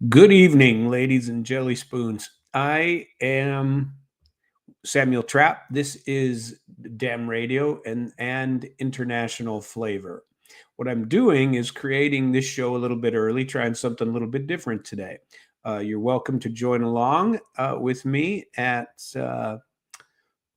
Good evening, ladies and jelly spoons. I am Samuel Trapp. This is Damn Radio and International Flavor. What I'm doing is creating this show a little bit early, trying something a little bit different today. You're welcome to join along with me I'm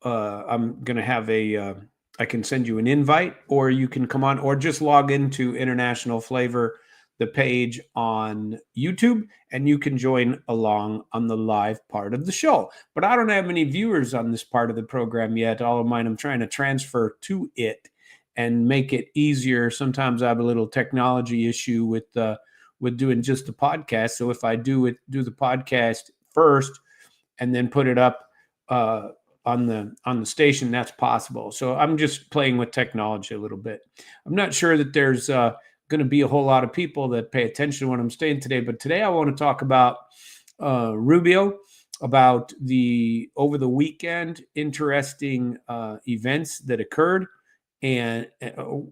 going to have I can send you an invite, or you can come on, or just log into International Flavor, the page on YouTube, and you can join along on the live part of the show. But I don't have any viewers on this part of the program yet. All of mine I'm trying to transfer to it and make it easier. Sometimes I have a little technology issue with doing just the podcast. So if I do the podcast first and then put it up uh, on the station, that's possible. So I'm just playing with technology a little bit. I'm not sure that there's going to be a whole lot of people that pay attention to what I'm saying today, but today I want to talk about Rubio, about the over the weekend interesting events that occurred and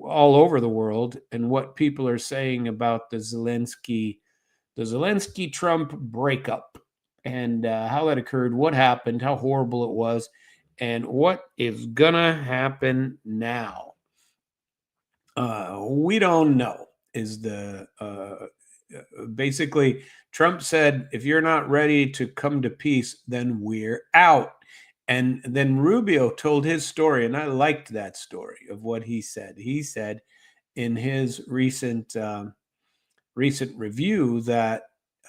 all over the world, and what people are saying about the Zelensky Trump breakup, and how that occurred, what happened, how horrible it was, and what is gonna happen now. We don't know. Is the Basically, Trump said, if you're not ready to come to peace, then we're out. And then Rubio told his story, and I liked that story of what he said. He said in his recent review that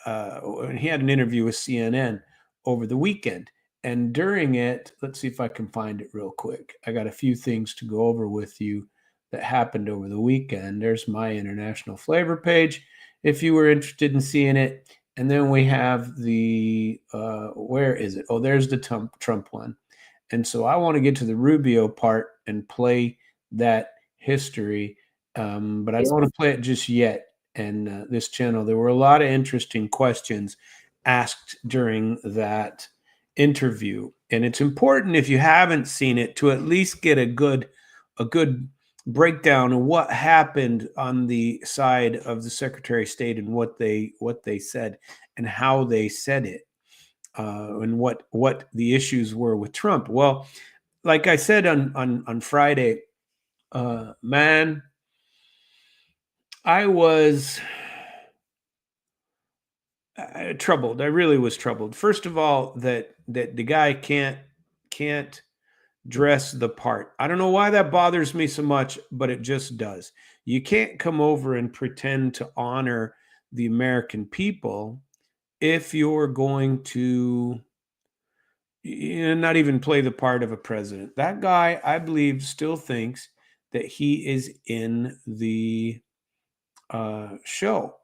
he had an interview with CNN over the weekend. And during it, let's see if I can find it real quick. I got a few things to go over with you that happened over the weekend. There's my International Flavor page if you were interested in seeing it. And then we have where is it? Oh, there's the Trump one. And so I want to get to the Rubio part and play that history, but I don't want to play it just yet. And this channel, there were a lot of interesting questions asked during that interview, and it's important, if you haven't seen it, to at least get a good breakdown of what happened on the side of the Secretary of State, and what they said and how they said it, and what the issues were with Trump. Well, like I said on Friday, man, I was troubled. I really was troubled. First of all, that the guy can't dress the part. I don't know why that bothers me so much, but it just does. You can't come over and pretend to honor the American people if you're going to not even play the part of a president. That guy, I believe, still thinks that he is in the show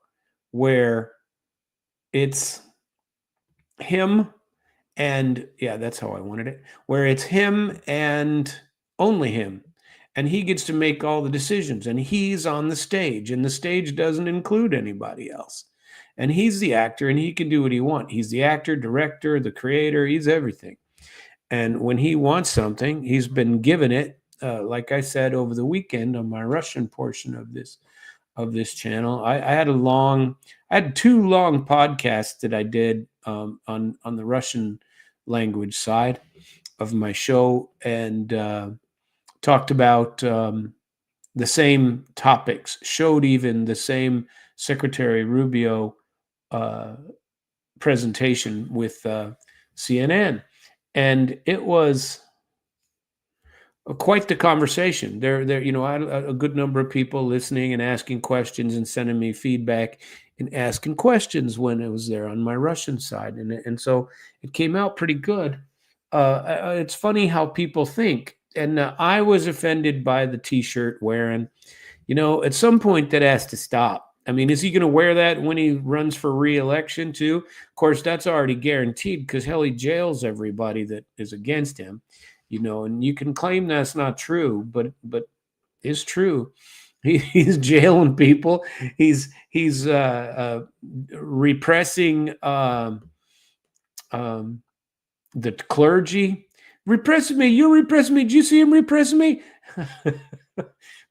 where it's him and, yeah, that's how I wanted it, where it's him and only him, and he gets to make all the decisions, and he's on the stage, and the stage doesn't include anybody else, and he's the actor, and he can do what he wants. He's the actor, director, the creator, he's everything. And when he wants something, he's been given it. Like I said over the weekend on my Russian portion of this channel, I had two long podcasts that I did on the Russian language side of my show, and talked about the same topics, showed even the same Secretary Rubio uh, presentation with CNN, and it was quite the conversation. I had a good number of people listening and asking questions and sending me feedback and asking questions when it was there on my Russian side, and so it came out pretty good. It's funny how people think, and I was offended by the T-shirt wearing. At some point that has to stop. I mean, is he going to wear that when he runs for re-election too? Of course, that's already guaranteed, because hell, he jails everybody that is against him. And you can claim that's not true, but it's true. He's jailing people. He's repressing um, the clergy. Repressing me. You repressing me. Did you see him repressing me?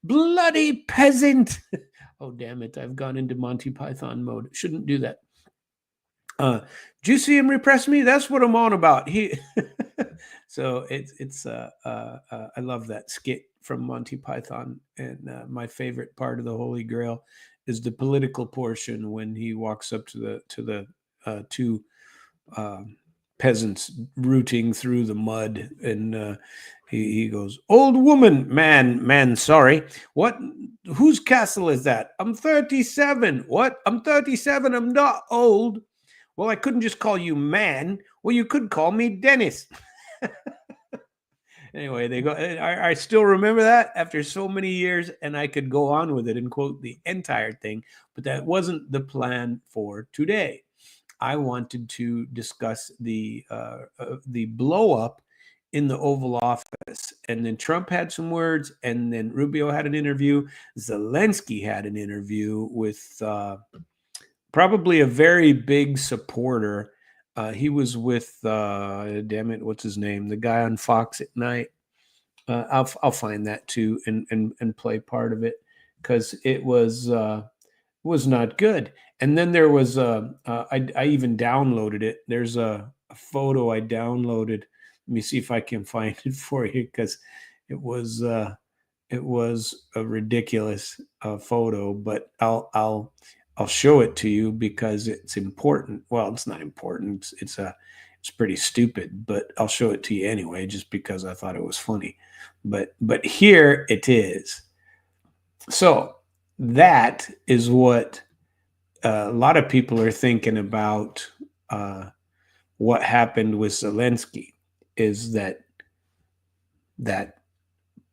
Bloody peasant. Oh, damn it. I've gone into Monty Python mode. Shouldn't do that. Uh, did you see him repress me? That's what I'm on about. He, so I love that skit from Monty Python, and my favorite part of the Holy Grail is the political portion when he walks up to the two um, peasants rooting through the mud, and he goes, "Old woman, man, sorry. What? Whose castle is that? I'm 37. What? I'm 37. I'm not old. Well, I couldn't just call you man. Well, you could call me Dennis." Anyway, they go. I still remember that after so many years, and I could go on with it and quote the entire thing, but that wasn't the plan for today. I wanted to discuss the blow up in the Oval Office, and then Trump had some words, and then Rubio had an interview. Zelensky had an interview with probably a very big supporter. He was with damn it, what's his name? The guy on Fox at night. I'll find that too and play part of it because it was not good. And then there was I even downloaded it. There's a photo I downloaded. Let me see if I can find it for you because it was uh, it was a ridiculous photo, but I'll show it to you because it's important. Well, it's not important. It's pretty stupid, but I'll show it to you anyway, just because I thought it was funny. But here it is. So that is what a lot of people are thinking about. What happened with Zelensky is that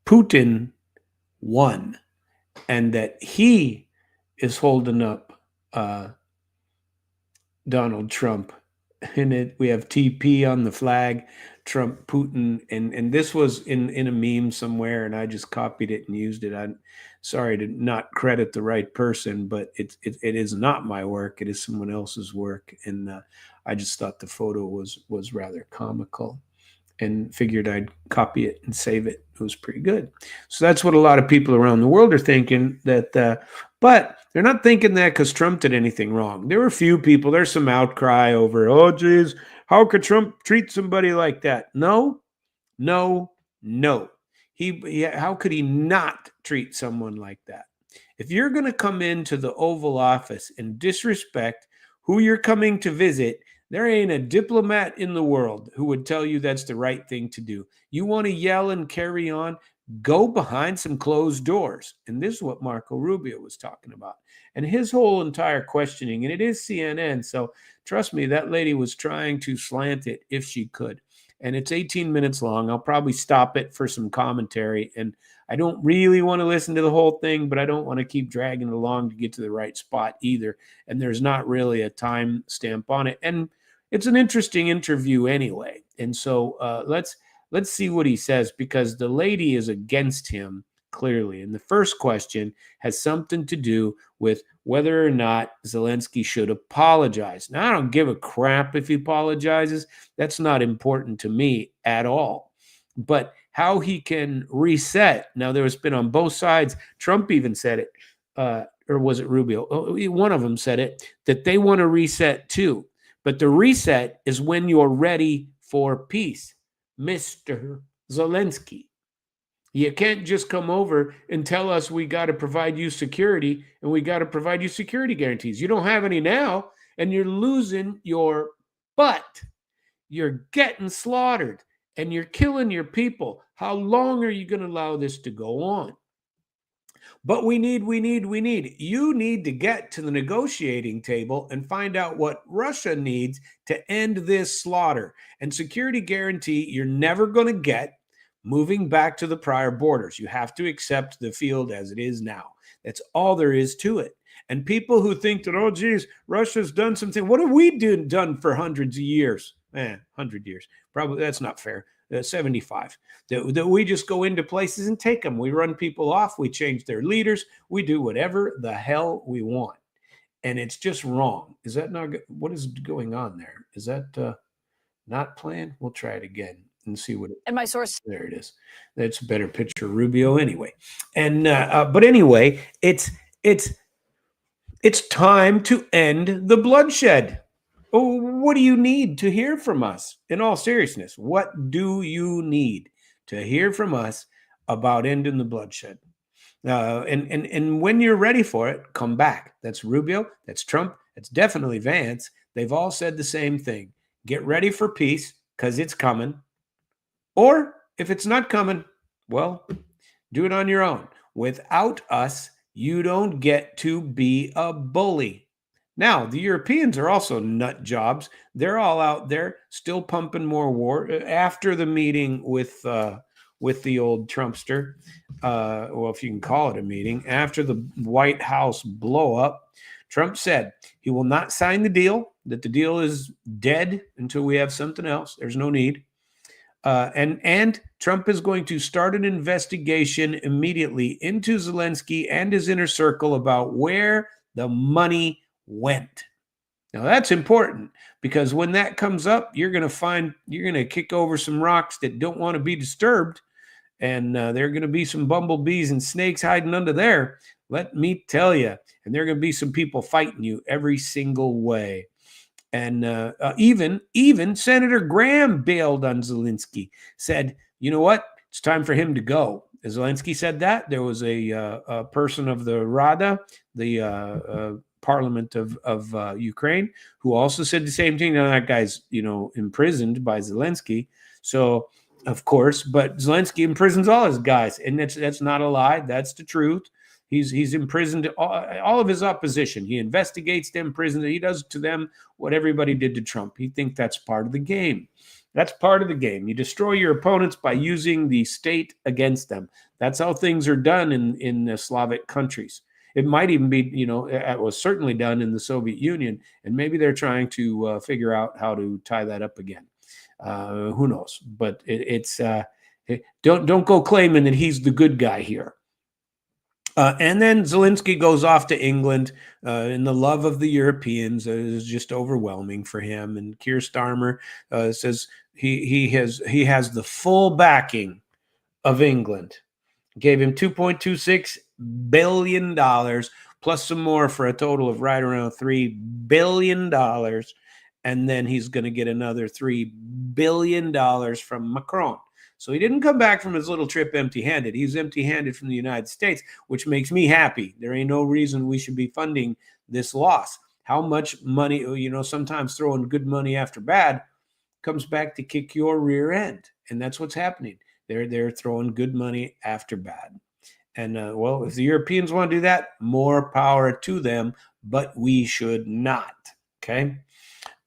Putin won, and that he is holding up Donald Trump. In it, we have TP on the flag, Trump, Putin, and this was in a meme somewhere, and I just copied it and used it. I'm sorry to not credit the right person, but it is not my work. It is someone else's work, and I just thought the photo was rather comical, and figured I'd copy it and save it. It was pretty good. So that's what a lot of people around the world are thinking. But they're not thinking that because Trump did anything wrong. There were a few people. There's some outcry over, oh, geez, how could Trump treat somebody like that? No, no, no. How could he not treat someone like that? If you're going to come into the Oval Office and disrespect who you're coming to visit, there ain't a diplomat in the world who would tell you that's the right thing to do. You want to yell and carry on? Go behind some closed doors. And this is what Marco Rubio was talking about. And his whole entire questioning, and it is CNN. So trust me, that lady was trying to slant it if she could. And it's 18 minutes long. I'll probably stop it for some commentary. And I don't really want to listen to the whole thing, but I don't want to keep dragging it along to get to the right spot either. And there's not really a time stamp on it. And it's an interesting interview anyway. And so let's see what he says, because the lady is against him clearly. And the first question has something to do with whether or not Zelensky should apologize. Now, I don't give a crap if he apologizes. That's not important to me at all. But how he can reset. Now, there has been on both sides. Trump even said it, or was it Rubio? One of them said it, that they want to reset too. But the reset is when you're ready for peace, Mr. Zelensky. You can't just come over and tell us we got to provide you security and we got to provide you security guarantees. You don't have any now, and you're losing your butt. You're getting slaughtered and you're killing your people. How long are you going to allow this to go on? But we need. You need to get to the negotiating table and find out what Russia needs to end this slaughter. And security guarantee you're never going to get moving back to the prior borders. You have to accept the field as it is now. That's all there is to it. And people who think that, oh, geez, Russia's done something. What have we done for hundreds of years? 100 years. Probably that's not fair. 75. That we just go into places and take them. We run people off. We change their leaders. We do whatever the hell we want. And it's just wrong. Is that not good? What is going on there? Is that not playing? We'll try it again and see what. And my source. There it is. That's a better picture, Rubio. Anyway, and but anyway, it's time to end the bloodshed. Oh, what do you need to hear from us? In all seriousness, what do you need to hear from us about ending the bloodshed? And when you're ready for it, come back. That's Rubio. That's Trump. That's definitely Vance. They've all said the same thing. Get ready for peace because it's coming. Or if it's not coming, well, do it on your own. Without us, you don't get to be a bully. Now, the Europeans are also nut jobs. They're all out there still pumping more war after the meeting with the old Trumpster. Well, if you can call it a meeting, after the White House blow up, Trump said he will not sign the deal, that the deal is dead until we have something else. There's no need. And Trump is going to start an investigation immediately into Zelensky and his inner circle about where the money went. Now that's important because when that comes up, you're going to kick over some rocks that don't want to be disturbed, and there are going to be some bumblebees and snakes hiding under there. Let me tell you, and there are going to be some people fighting you every single way. And even Senator Graham bailed on Zelensky, said, you know what? It's time for him to go. Zelensky said that. There was a person of the Rada, the parliament of Ukraine, who also said the same thing. Now that guy's, imprisoned by Zelensky. So, of course, but Zelensky imprisons all his guys. And that's not a lie. That's the truth. He's imprisoned all of his opposition. He investigates them, imprisons. He does to them what everybody did to Trump. He thinks that's part of the game. That's part of the game. You destroy your opponents by using the state against them. That's how things are done in Slavic countries. It might even be, it was certainly done in the Soviet Union, and maybe they're trying to figure out how to tie that up again. Who knows? But don't go claiming that he's the good guy here. And then Zelensky goes off to England, and the love of the Europeans is just overwhelming for him. And Keir Starmer says he has the full backing of England. Gave him $2.26 billion plus some more for a total of right around $3 billion. And then he's going to get another $3 billion from Macron. So he didn't come back from his little trip empty-handed. He's empty-handed from the United States, which makes me happy. There ain't no reason we should be funding this loss. How much money, sometimes throwing good money after bad comes back to kick your rear end. And that's what's happening. They're throwing good money after bad. And, if the Europeans want to do that, more power to them, but we should not. Okay?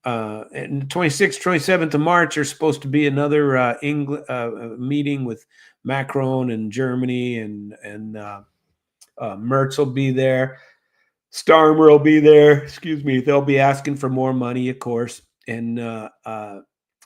And the 26th, 27th of March, there's supposed to be another meeting with Macron and Germany, and Merz will be there. Starmer will be there. Excuse me. They'll be asking for more money, of course. And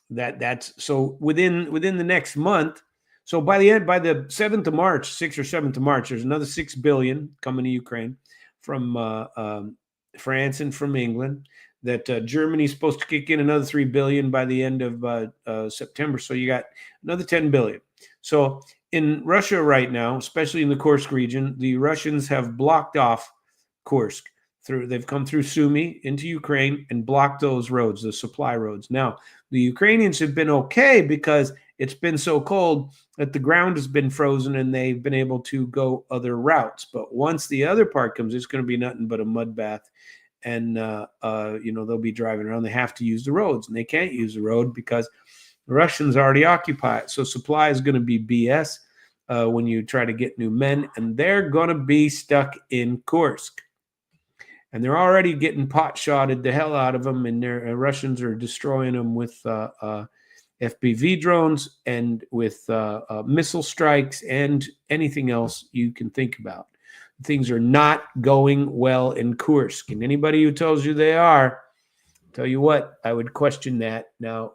that's so within the next month. So by the 7th of March, 6th or 7th of March, there's another $6 billion coming to Ukraine from France and from England. That Germany's supposed to kick in another $3 billion by the end of September. So you got another $10 billion. So in Russia right now, especially in the Kursk region, the Russians have blocked off Kursk. They've come through Sumy into Ukraine and blocked those roads, the supply roads. Now, the Ukrainians have been okay because it's been so cold that the ground has been frozen and they've been able to go other routes. But once the other part comes, it's going to be nothing but a mud bath. And, they'll be driving around. They have to use the roads, and they can't use the road because the Russians already occupy it. So supply is going to be BS when you try to get new men, and they're going to be stuck in Kursk. And they're already getting pot-shotted the hell out of them, and the Russians are destroying them with FPV drones and with missile strikes and anything else you can think about. Things are not going well in Kursk. And anybody who tells you they are, tell you what, I would question that. Now,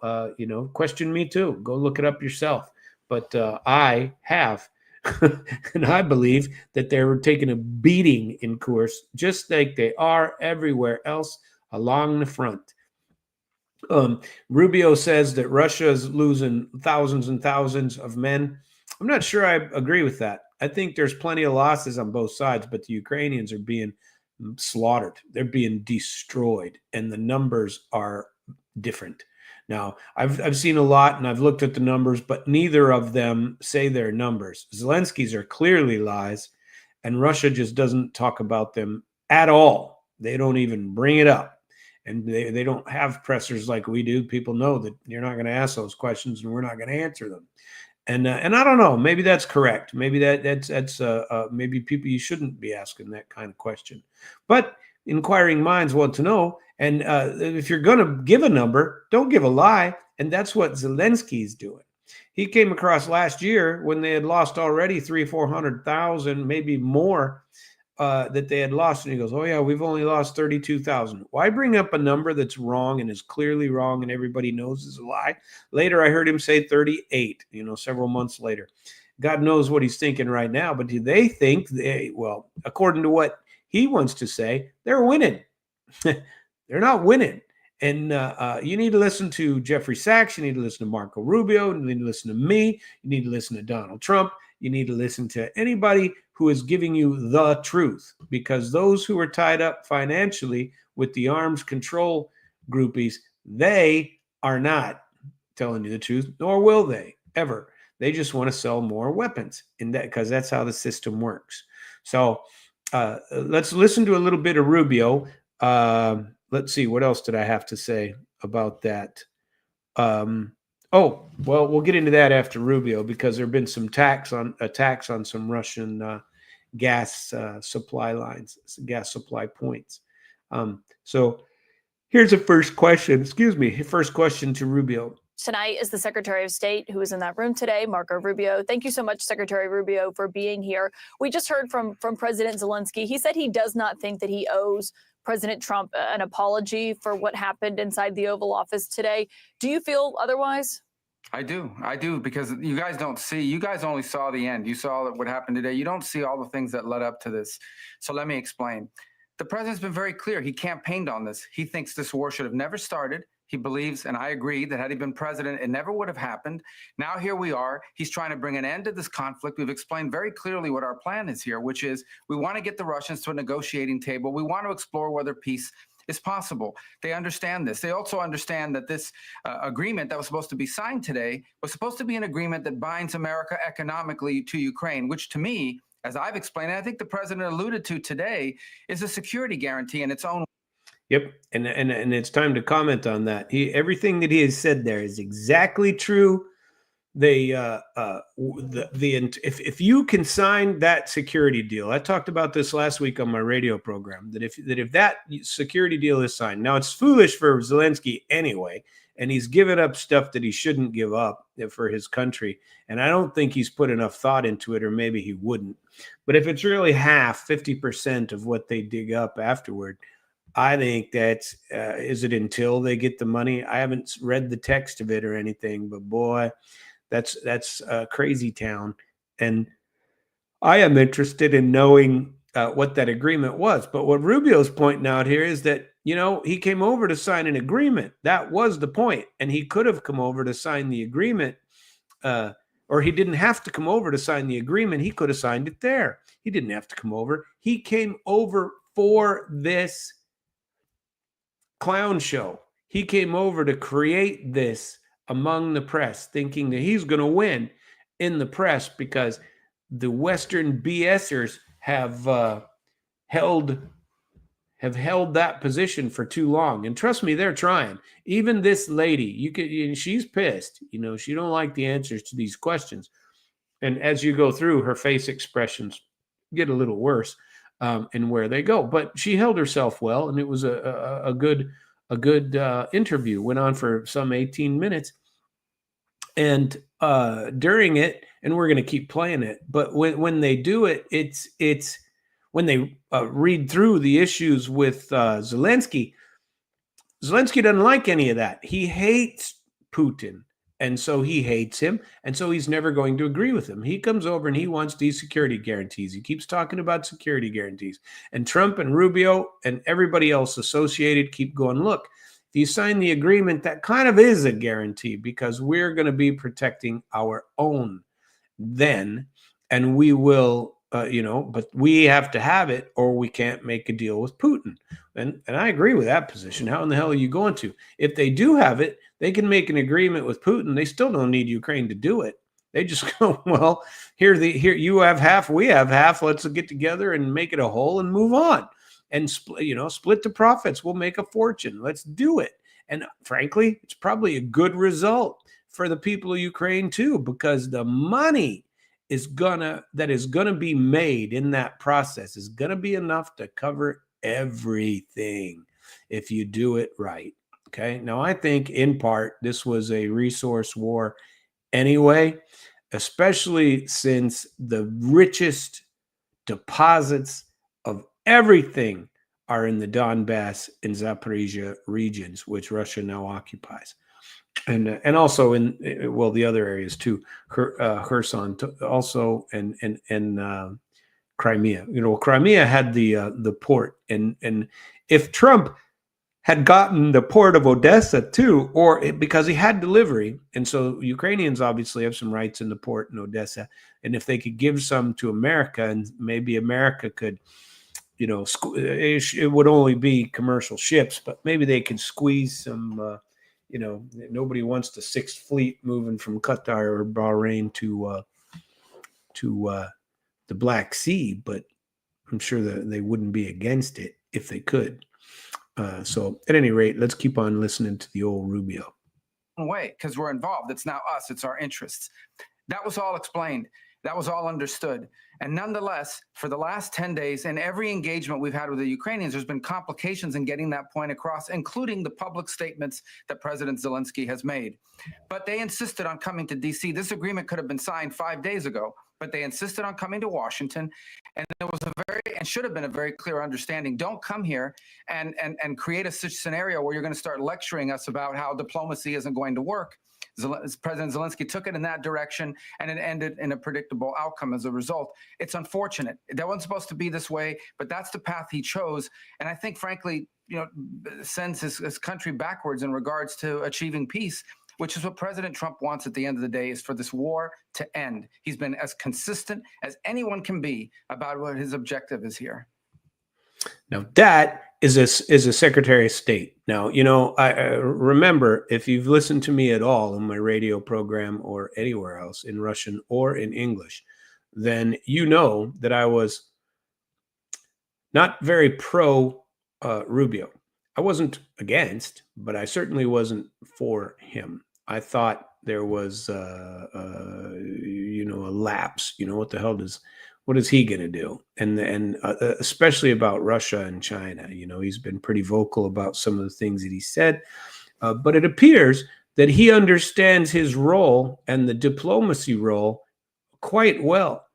question me too. Go look it up yourself. But I have, and I believe that they're taking a beating in Kursk, just like they are everywhere else along the front. Rubio says that Russia is losing thousands and thousands of men. I'm not sure I agree with that. I think there's plenty of losses on both sides, but the Ukrainians are being slaughtered. They're being destroyed, and the numbers are different. Now, I've seen a lot and I've looked at the numbers, but neither of them say their numbers. Zelensky's are clearly lies, and Russia just doesn't talk about them at all. They don't even bring it up. And they don't have pressers like we do. People know that you're not going to ask those questions and we're not going to answer them. And I don't know, maybe that's correct. Maybe that's maybe people, you shouldn't be asking that kind of question. But inquiring minds want to know. And if you're going to give a number, don't give a lie. And that's what Zelensky's doing. He came across last year when they had lost already 400,000, maybe more, that they had lost. And he goes, oh, yeah, we've only lost 32,000. Why bring up a number that's wrong and is clearly wrong and everybody knows is a lie? Later, I heard him say 38, several months later. God knows what he's thinking right now. But do they think, well, according to what he wants to say, they're winning. They're not winning. And you need to listen to Jeffrey Sachs. You need to listen to Marco Rubio. You need to listen to me. You need to listen to Donald Trump. You need to listen to anybody who is giving you the truth, because those who are tied up financially with the arms control groupies, they are not telling you the truth, nor will they ever. They just want to sell more weapons, because that's how the system works. So let's listen to a little bit of Rubio. Let's see, what else did I have to say about that? Oh, well, we'll get into that after Rubio, because there have been some attacks on some Russian gas supply lines, gas supply points. So here's a first question to Rubio. Tonight is the Secretary of State who is in that room today, Marco Rubio. Thank you so much, Secretary Rubio, for being here. We just heard from President Zelensky. He said he does not think that he owes President Trump an apology for what happened inside the Oval Office today. Do you feel otherwise? I do, because you guys don't see, you guys only saw the end. You saw what happened today. You don't see all the things that led up to this. So let me explain. The president's been very clear. He campaigned on this. He thinks this war should have never started. He believes, and I agree, that had he been president, it never would have happened. Now here we are. He's trying to bring an end to this conflict. We've explained very clearly what our plan is here, which is we want to get the Russians to a negotiating table. We want to explore whether peace is possible. They understand this. They also understand that this agreement that was supposed to be signed today was supposed to be an agreement that binds America economically to Ukraine, which to me, as I've explained, and I think the president alluded to today, is a security guarantee in its own. Yep, and it's time to comment on that. Everything that he has said there is exactly true. If you can sign that security deal, I talked about this last week on my radio program, that if that security deal is signed, now it's foolish for Zelensky anyway, and he's given up stuff that he shouldn't give up for his country, and I don't think he's put enough thought into it, or maybe he wouldn't. But if it's really 50% of what they dig up afterward, I think that's is it until they get the money? I haven't read the text of it or anything, but boy, that's a crazy town. And I am interested in knowing what that agreement was. But what Rubio's pointing out here is that, he came over to sign an agreement. That was the point. And he could have come over to sign the agreement, or he didn't have to come over to sign the agreement. He could have signed it there. He didn't have to come over. He came over for this clown show. He came over to create this among the press, thinking that he's going to win in the press, because the Western BSers have held that position for too long. And trust me, they're trying. Even this lady, she's pissed. She don't like the answers to these questions. And as you go through, her face expressions get a little worse, and where they go. But she held herself well, and it was a good interview. Went on for some 18 minutes. And during it, and we're going to keep playing it, but when they do it, it's when they read through the issues with Zelensky doesn't like any of that. He hates Putin. And so he hates him. And so he's never going to agree with him. He comes over and he wants these security guarantees. He keeps talking about security guarantees. And Trump and Rubio and everybody else associated keep going, look, if you sign the agreement, that kind of is a guarantee, because we're going to be protecting our own then. And we will but we have to have it or we can't make a deal with Putin. And I agree with that position. How in the hell are you going to? If they do have it, they can make an agreement with Putin. They still don't need Ukraine to do it. They just go, well, here you have half, we have half. Let's get together and make it a whole and move on and split the profits. We'll make a fortune. Let's do it. And frankly, it's probably a good result for the people of Ukraine too, because the money that is gonna be made in that process is gonna be enough to cover everything if you do it right. Okay. Now, I think in part this was a resource war anyway, especially since the richest deposits of everything are in the Donbass and Zaporizhia regions, which Russia now occupies. And also in the other areas too, Kherson also, and Crimea. Crimea had the port, and if Trump had gotten the port of Odessa too, because he had delivery, and so Ukrainians obviously have some rights in the port in Odessa, and if they could give some to America, and maybe America could, it would only be commercial ships, but maybe they could squeeze some. Nobody wants the Sixth Fleet moving from Qatar or Bahrain to the Black Sea, but I'm sure that they wouldn't be against it if they could. So at any rate, let's keep on listening to the old Rubio. Way, because we're involved. It's now us. It's our interests. That was all explained. That was all understood. And nonetheless, for the last 10 days, in every engagement we've had with the Ukrainians, there's been complications in getting that point across, including the public statements that President Zelensky has made. But they insisted on coming to D.C. This agreement could have been signed 5 days ago, but they insisted on coming to Washington. And there was should have been a very clear understanding. Don't come here and create a scenario where you're going to start lecturing us about how diplomacy isn't going to work. President Zelensky took it in that direction, and it ended in a predictable outcome as a result. It's unfortunate. That wasn't supposed to be this way, but that's the path he chose. And I think, frankly, sends his country backwards in regards to achieving peace, which is what President Trump wants at the end of the day, is for this war to end. He's been as consistent as anyone can be about what his objective is here. Now, that is a Secretary of State. Now, I remember, if you've listened to me at all in my radio program or anywhere else in Russian or in English, then you know that I was not very pro Rubio. I wasn't against, but I certainly wasn't for him. I thought there was, a lapse. What is he going to do? And especially about Russia and China. He's been pretty vocal about some of the things that he said, but it appears that he understands his role and the diplomacy role quite well.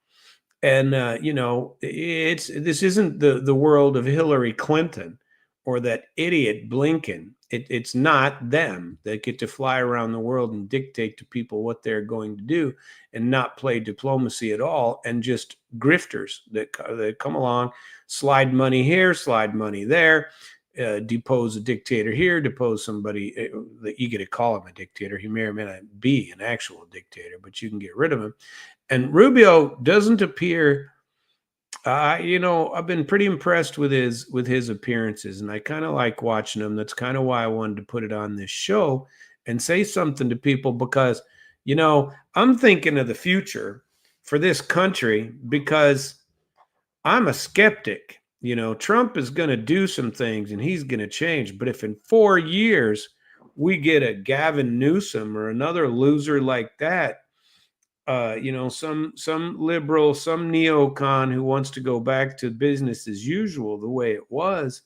And, this isn't the world of Hillary Clinton or that idiot Blinken. It's not them that get to fly around the world and dictate to people what they're going to do and not play diplomacy at all, and just grifters that come along, slide money here, slide money there, depose a dictator here, depose somebody that you get to call him a dictator. He may or may not be an actual dictator, but you can get rid of him. And Rubio doesn't appear. I've been pretty impressed with his appearances, and I kind of like watching him. That's kind of why I wanted to put it on this show and say something to people, because, I'm thinking of the future for this country, because I'm a skeptic. Trump is going to do some things and he's going to change. But if in 4 years we get a Gavin Newsom or another loser like that, some liberal, some neocon who wants to go back to business as usual, the way it was,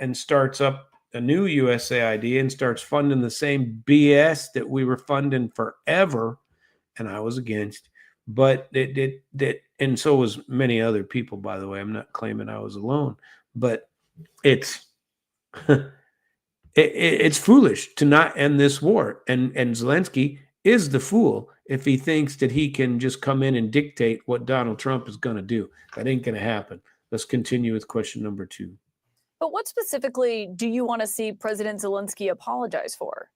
and starts up a new USA idea and starts funding the same BS that we were funding forever, and I was against. But and so was many other people, by the way. I'm not claiming I was alone, but it's it's foolish to not end this war, and Zelensky is the fool if he thinks that he can just come in and dictate what Donald Trump is going to do. That ain't going to happen. Let's continue with question number 2. But what specifically do you want to see President Zelensky apologize for?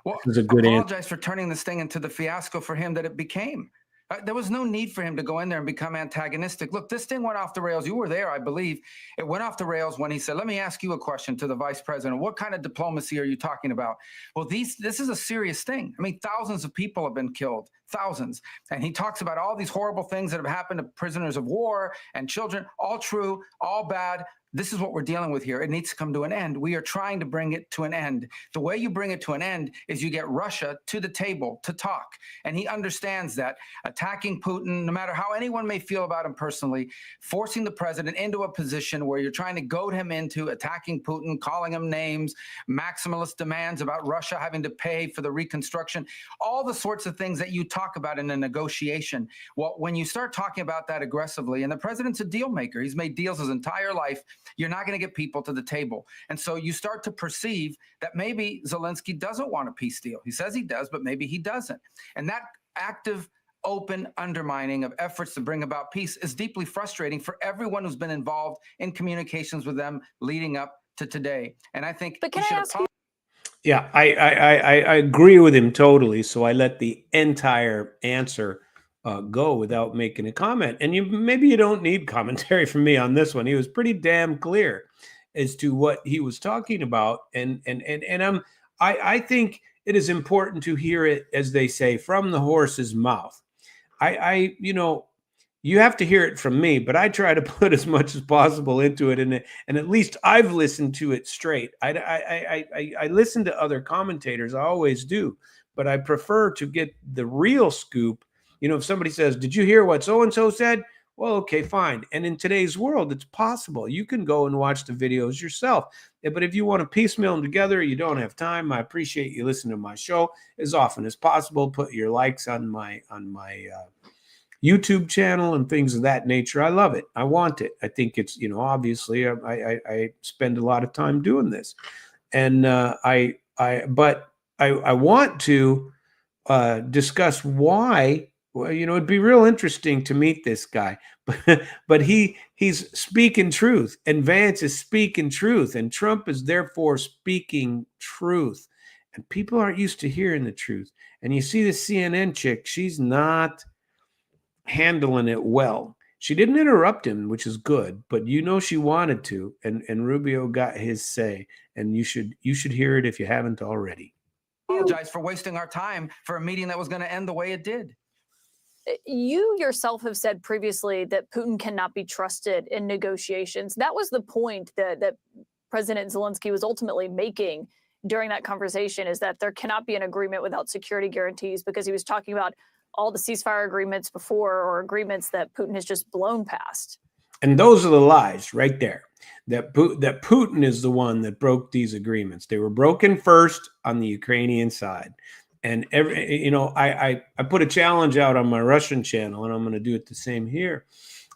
Well, this is a good apologize for turning this thing into the fiasco for him that it became. There was no need for him to go in there and become antagonistic. Look, this thing went off the rails. You were there, I believe. It went off the rails when he said, let me ask you a question to the vice president. What kind of diplomacy are you talking about? Well, this is a serious thing. I mean, thousands of people have been killed, thousands. And he talks about all these horrible things that have happened to prisoners of war and children, all true, all bad. This is what we're dealing with here. It needs to come to an end. We are trying to bring it to an end. The way you bring it to an end is you get Russia to the table to talk. And he understands that attacking Putin, no matter how anyone may feel about him personally, forcing the president into a position where you're trying to goad him into attacking Putin, calling him names, maximalist demands about Russia having to pay for the reconstruction, all the sorts of things that you talk about in a negotiation. Well, when you start talking about that aggressively, and the president's a deal maker, he's made deals his entire life, you're not going to get people to the table. And so you start to perceive that maybe Zelensky doesn't want a peace deal. He says he does, but maybe he doesn't. And that active, open undermining of efforts to bring about peace is deeply frustrating for everyone who's been involved in communications with them leading up to today. And I think But can I ask you? Yeah, I agree with him totally. So I let the entire answer go without making a comment. And maybe you don't need commentary from me on this one. He was pretty damn clear as to what he was talking about, and I think it is important to hear it, as they say, from the horse's mouth. You have to hear it from me, but I try to put as much as possible into it, and at least I've listened to it straight. I listen to other commentators, I always do, but I prefer to get the real scoop. If somebody says, "Did you hear what so and so said?" Well, okay, fine. And in today's world, it's possible. You can go and watch the videos yourself. But if you want to piecemeal them together, you don't have time. I appreciate you listening to my show as often as possible. Put your likes on my YouTube channel and things of that nature. I love it. I want it. I think it's, obviously I spend a lot of time doing this, and I want to discuss why. Well, it'd be real interesting to meet this guy, but he's speaking truth, and Vance is speaking truth, and Trump is therefore speaking truth, and people aren't used to hearing the truth. And you see the CNN chick, she's not handling it well. She didn't interrupt him, which is good, but she wanted to, and Rubio got his say, and you should hear it if you haven't already. Apologize for wasting our time for a meeting that was going to end the way it did. You yourself have said previously that Putin cannot be trusted in negotiations. That was the point that President Zelensky was ultimately making during that conversation, is that there cannot be an agreement without security guarantees, because he was talking about all the ceasefire agreements before, or agreements that Putin has just blown past. And those are the lies right there, that Putin is the one that broke these agreements. They were broken first on the Ukrainian side. And I put a challenge out on my Russian channel, and I'm going to do it the same here,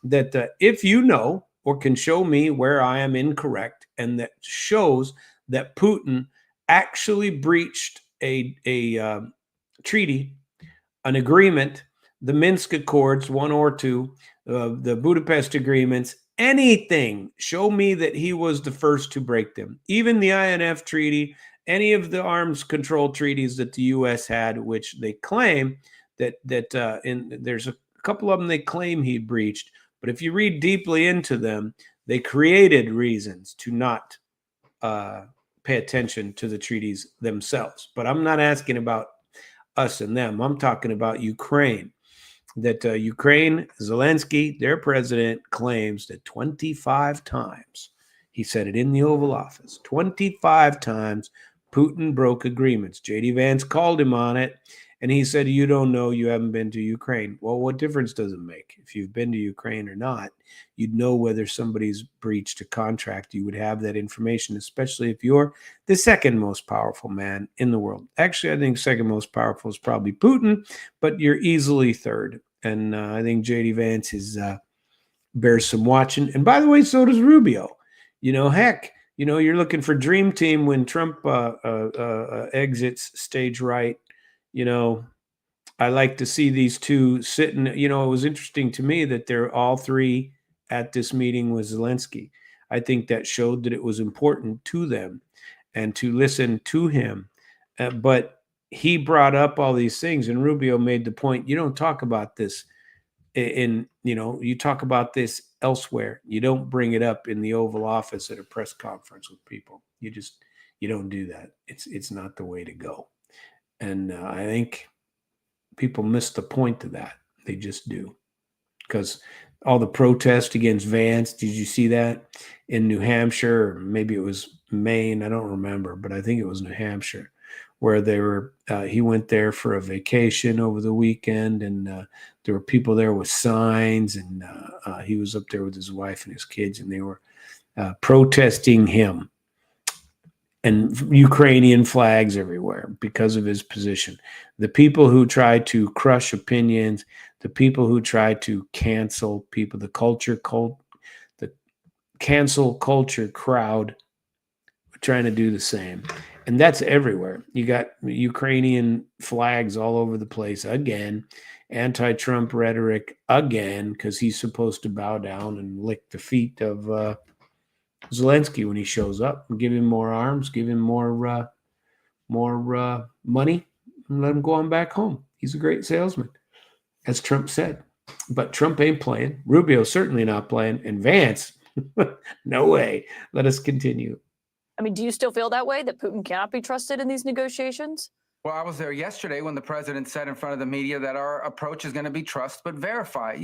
that if you know or can show me where I am incorrect, and that shows that Putin actually breached a treaty, an agreement, the Minsk Accords, 1 or 2, the Budapest agreements, anything, show me that he was the first to break them. Even the INF Treaty, any of the arms control treaties that the U.S. had, which they claim there's a couple of them they claim he breached, but if you read deeply into them, they created reasons to not pay attention to the treaties themselves. But I'm not asking about us and them. I'm talking about Ukraine. That Ukraine, Zelensky, their president, claims that 25 times, he said it in the Oval Office, 25 times Putin broke agreements. J.D. Vance called him on it, and he said, "You don't know, you haven't been to Ukraine." Well, what difference does it make? If you've been to Ukraine or not, you'd know whether somebody's breached a contract. You would have that information, especially if you're the second most powerful man in the world. Actually, I think second most powerful is probably Putin, but you're easily third. And I think J.D. Vance bears some watching. And by the way, so does Rubio. Heck, you're looking for Dream Team when Trump exits stage right. I like to see these two sitting. It was interesting to me that they're all three at this meeting with Zelensky. I think that showed that it was important to them and to listen to him. But he brought up all these things, and Rubio made the point, you don't talk about this you talk about this elsewhere. You don't bring it up in the Oval Office at a press conference with people. You don't do that. It's not the way to go. And I think people miss the point of that. They just do. Because all the protest against Vance, did you see that in New Hampshire? Or maybe it was Maine. I don't remember, but I think it was New Hampshire, where they were. He went there for a vacation over the weekend, and there were people there with signs, and he was up there with his wife and his kids, and they were protesting him, and Ukrainian flags everywhere because of his position. The people who try to crush opinions, the people who try to cancel people, the cancel culture crowd are trying to do the same. And that's everywhere. You got Ukrainian flags all over the place again, anti-Trump rhetoric again, because he's supposed to bow down and lick the feet of Zelensky when he shows up, and give him more arms, give him more money, and let him go on back home. He's a great salesman, as Trump said. But Trump ain't playing. Rubio's certainly not playing. And Vance, no way. Let us continue. I mean, do you still feel that way, that Putin cannot be trusted in these negotiations? Well, I was there yesterday when the president said in front of the media that our approach is going to be trust but verify.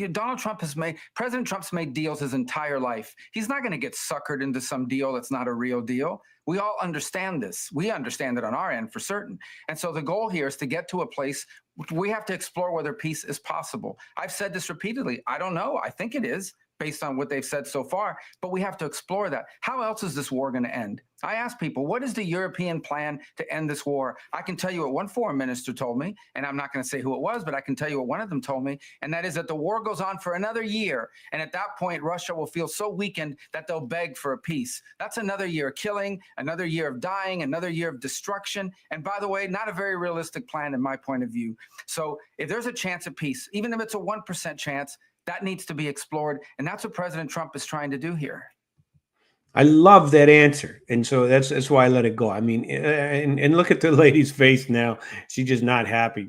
President Trump's made deals his entire life. He's not going to get suckered into some deal that's not a real deal. We all understand this. We understand it on our end for certain. And so the goal here is to get to a place we have to explore whether peace is possible. I've said this repeatedly. I don't know. I think it is, based on what they've said so far, but we have to explore that. How else is this war going to end? I ask people, what is the European plan to end this war? I can tell you what one foreign minister told me, and I'm not going to say who it was, but I can tell you what one of them told me, and that is that the war goes on for another year, and at that point, Russia will feel so weakened that they'll beg for a peace. That's another year of killing, another year of dying, another year of destruction, and by the way, not a very realistic plan in my point of view. So if there's a chance of peace, even if it's a 1% chance, that needs to be explored, and that's what President Trump is trying to do here. I love that answer, and so that's why I let it go. I mean, and look at the lady's face now; she's just not happy.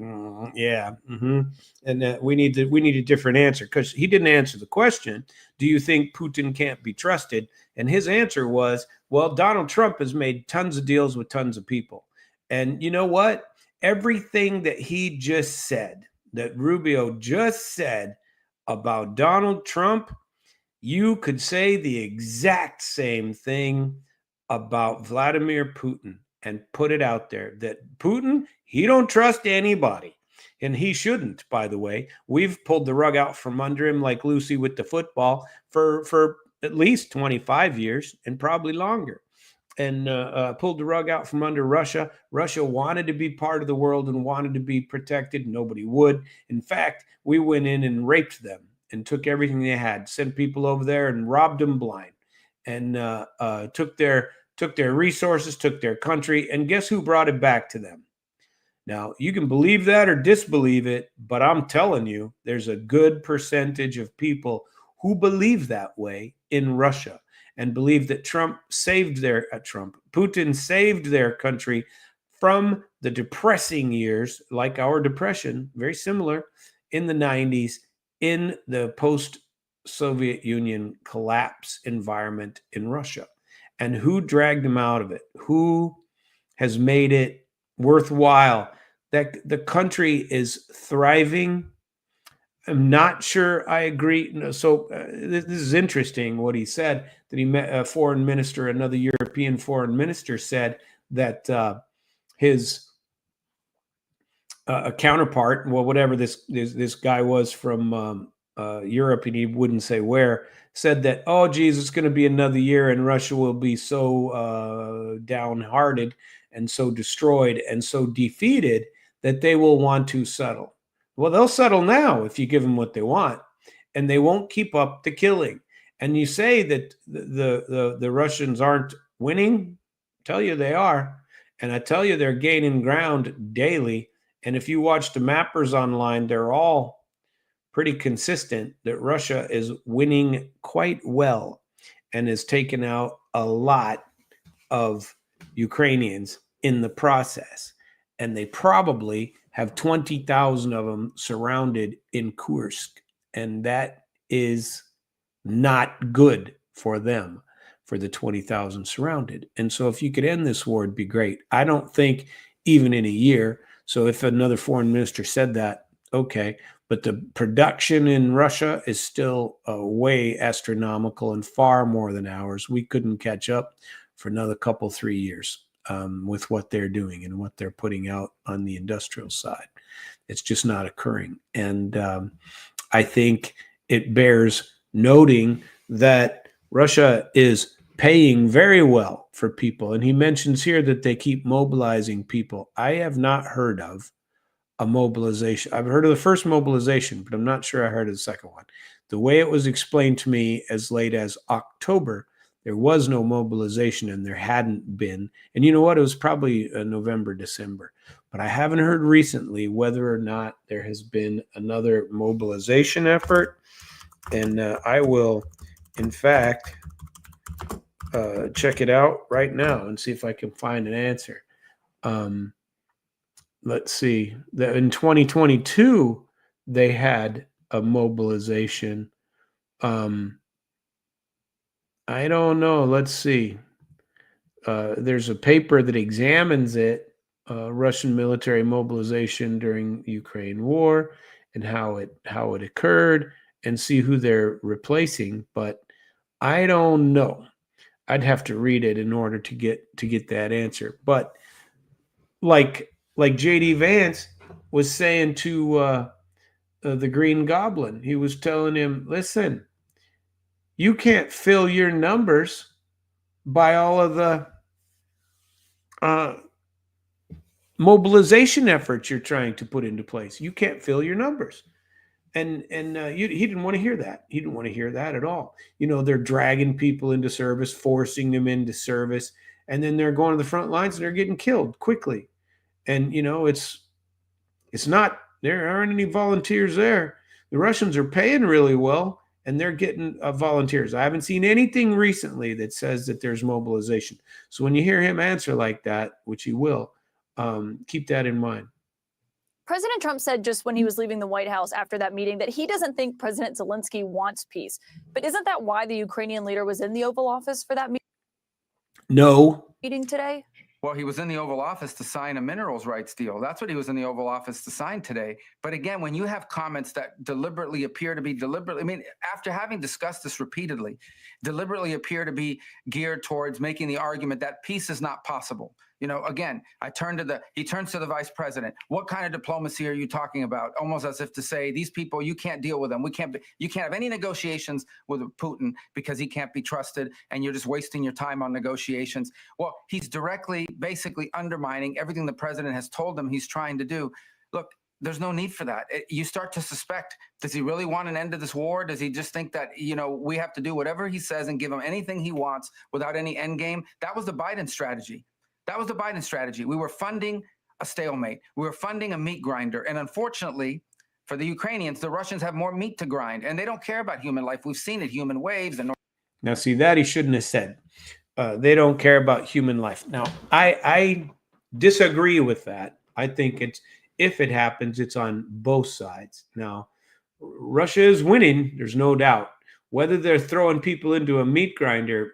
Yeah, and we need a different answer, because he didn't answer the question. Do you think Putin can't be trusted? And his answer was, well, Donald Trump has made tons of deals with tons of people, and you know what? Everything that he just said, that Rubio just said about Donald Trump, you could say the exact same thing about Vladimir Putin and put it out there, that Putin, he don't trust anybody. And he shouldn't, by the way. We've pulled the rug out from under him like Lucy with the football for at least 25 years and probably longer. And pulled the rug out from under Russia. Russia wanted to be part of the world and wanted to be protected. Nobody would. In fact, we went in and raped them and took everything they had, sent people over there and robbed them blind, and took their resources, took their country, and guess who brought it back to them? Now, you can believe that or disbelieve it, but I'm telling you, there's a good percentage of people who believe that way in Russia and believe that Putin saved their country from the depressing years, like our depression, very similar, in the 90s, in the post-Soviet Union collapse environment in Russia. And who dragged them out of it? Who has made it worthwhile? That the country is thriving. I'm not sure I agree. So this is interesting what he said, that he met a foreign minister, another European foreign minister said that his a counterpart, well, whatever this guy was from Europe, and he wouldn't say where, said that, oh, geez, it's going to be another year and Russia will be so downhearted and so destroyed and so defeated that they will want to settle. Well, they'll settle now if you give them what they want, and they won't keep up the killing. And you say that the Russians aren't winning? I tell you they are. And I tell you they're gaining ground daily. And if you watch the mappers online, they're all pretty consistent that Russia is winning quite well and has taken out a lot of Ukrainians in the process. and they probably have 20,000 of them surrounded in Kursk. And that is not good for them, for the 20,000 surrounded. And so if you could end this war, it'd be great. I don't think even in a year. So if another foreign minister said that, okay. But the production in Russia is still way astronomical and far more than ours. We couldn't catch up for another couple, 3 years with what they're doing and what they're putting out on the industrial side. It's just not occurring. And I think it bears noting that Russia is paying very well for people. And he mentions here that they keep mobilizing people. I have not heard of a mobilization. I've heard of the first mobilization, but I'm not sure I heard of the second one. The way it was explained to me as late as October, there was no mobilization and there hadn't been. And you know what? It was probably November, December. But I haven't heard recently whether or not there has been another mobilization effort. And I will, in fact, check it out right now and see if I can find an answer. Let's see. In 2022, they had a mobilization. I don't know. Let's see. There's a paper that examines it, Russian military mobilization during the Ukraine war and how it occurred, and see who they're replacing. But I don't know. I'd have to read it in order to get that answer. But like JD Vance was saying to the Green Goblin, he was telling him, listen, you can't fill your numbers by all of the mobilization efforts you're trying to put into place. You can't fill your numbers. And he didn't want to hear that. He didn't want to hear that at all. You know, they're dragging people into service, forcing them into service, and then they're going to the front lines and they're getting killed quickly. And, you know, it's not, there aren't any volunteers there. The Russians are paying really well and they're getting volunteers. I haven't seen anything recently that says that there's mobilization. So when you hear him answer like that, which he will, keep that in mind. President Trump said just when he was leaving the White House after that meeting that he doesn't think President Zelensky wants peace. But isn't that why the Ukrainian leader was in the Oval Office for that meeting today? Well, he was in the Oval Office to sign a minerals rights deal. That's what he was in the Oval Office to sign today. But again, when you have comments that deliberately appear to be after having discussed this repeatedly, deliberately appear to be geared towards making the argument that peace is not possible. You know, again, he turns to the vice president. What kind of diplomacy are you talking about? Almost as if to say, these people, you can't deal with them. You can't have any negotiations with Putin because he can't be trusted and you're just wasting your time on negotiations. Well, he's directly, basically undermining everything the president has told him he's trying to do. Look, there's no need for that. You start to suspect, does he really want an end to this war? Does he just think that, you know, we have to do whatever he says and give him anything he wants without any end game? That was the Biden strategy. That was the Biden strategy. We were funding a stalemate. We were funding a meat grinder. And unfortunately, for the Ukrainians, the Russians have more meat to grind, and they don't care about human life. We've seen it, human waves. Now, see, that he shouldn't have said. They don't care about human life. Now, I disagree with that. I think if it happens, it's on both sides. Now, Russia is winning. There's no doubt. Whether they're throwing people into a meat grinder,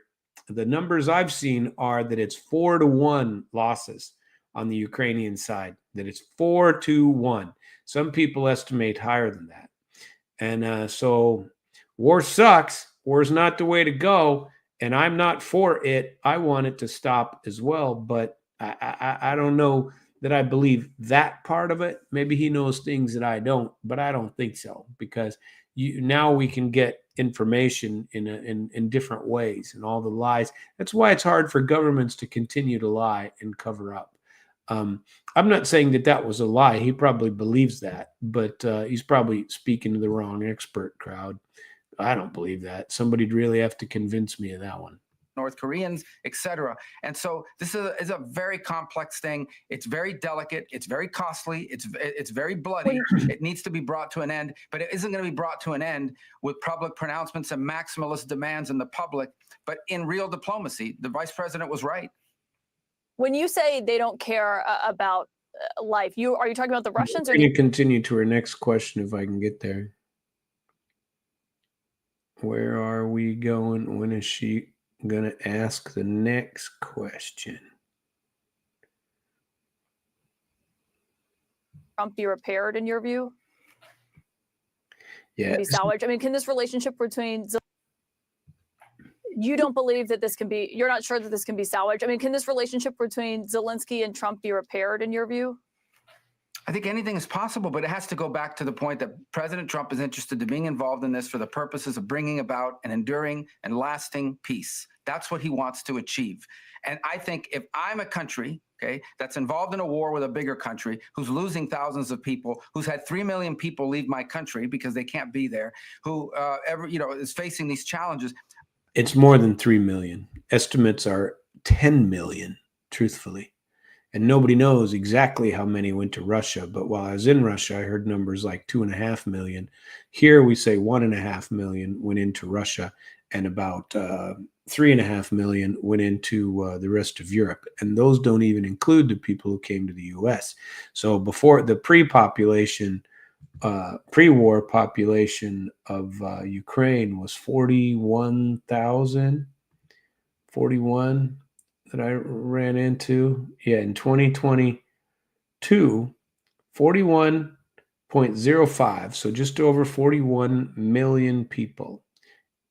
the numbers I've seen are that it's 4-1 losses on the Ukrainian side, that it's 4-1. Some people estimate higher than that. And so war sucks. War is not the way to go. And I'm not for it. I want it to stop as well. But I don't know that I believe that part of it. Maybe he knows things that I don't, but I don't think so, because now we can get information in different ways and all the lies. That's why it's hard for governments to continue to lie and cover up. I'm not saying that was a lie. He probably believes that, but he's probably speaking to the wrong expert crowd. I don't believe that. Somebody'd really have to convince me of that one. North Koreans, etc. And so this is a very complex thing. It's very delicate. It's very costly. It's very bloody. It needs to be brought to an end, but it isn't going to be brought to an end with public pronouncements and maximalist demands in the public, but in real diplomacy. The vice president was right. When you say they don't care about life. Are you talking about the Russians? We're going to continue to our next question if I can get there. Where are we going? When is she going to ask the next question? Trump be repaired in your view? Yeah. Be salvaged? I mean, can this relationship between you don't believe that this can be, you're not sure that this can be salvaged? I mean, can this relationship between Zelensky and Trump be repaired in your view? I think anything is possible, but it has to go back to the point that President Trump is interested in being involved in this for the purposes of bringing about an enduring and lasting peace. That's what he wants to achieve. And I think if I'm a country, okay, that's involved in a war with a bigger country, who's losing thousands of people, who's had 3 million people leave my country because they can't be there, who is facing these challenges. It's more than 3 million. Estimates are 10 million, truthfully. And nobody knows exactly how many went to Russia. But while I was in Russia, I heard numbers like 2.5 million. Here we say 1.5 million went into Russia, and about 3.5 million went into the rest of Europe. And those don't even include the people who came to the U.S. So before the pre-war population of Ukraine was 41,000, 41 that I ran into. Yeah, in 2022, 41.05, so just over 41 million people.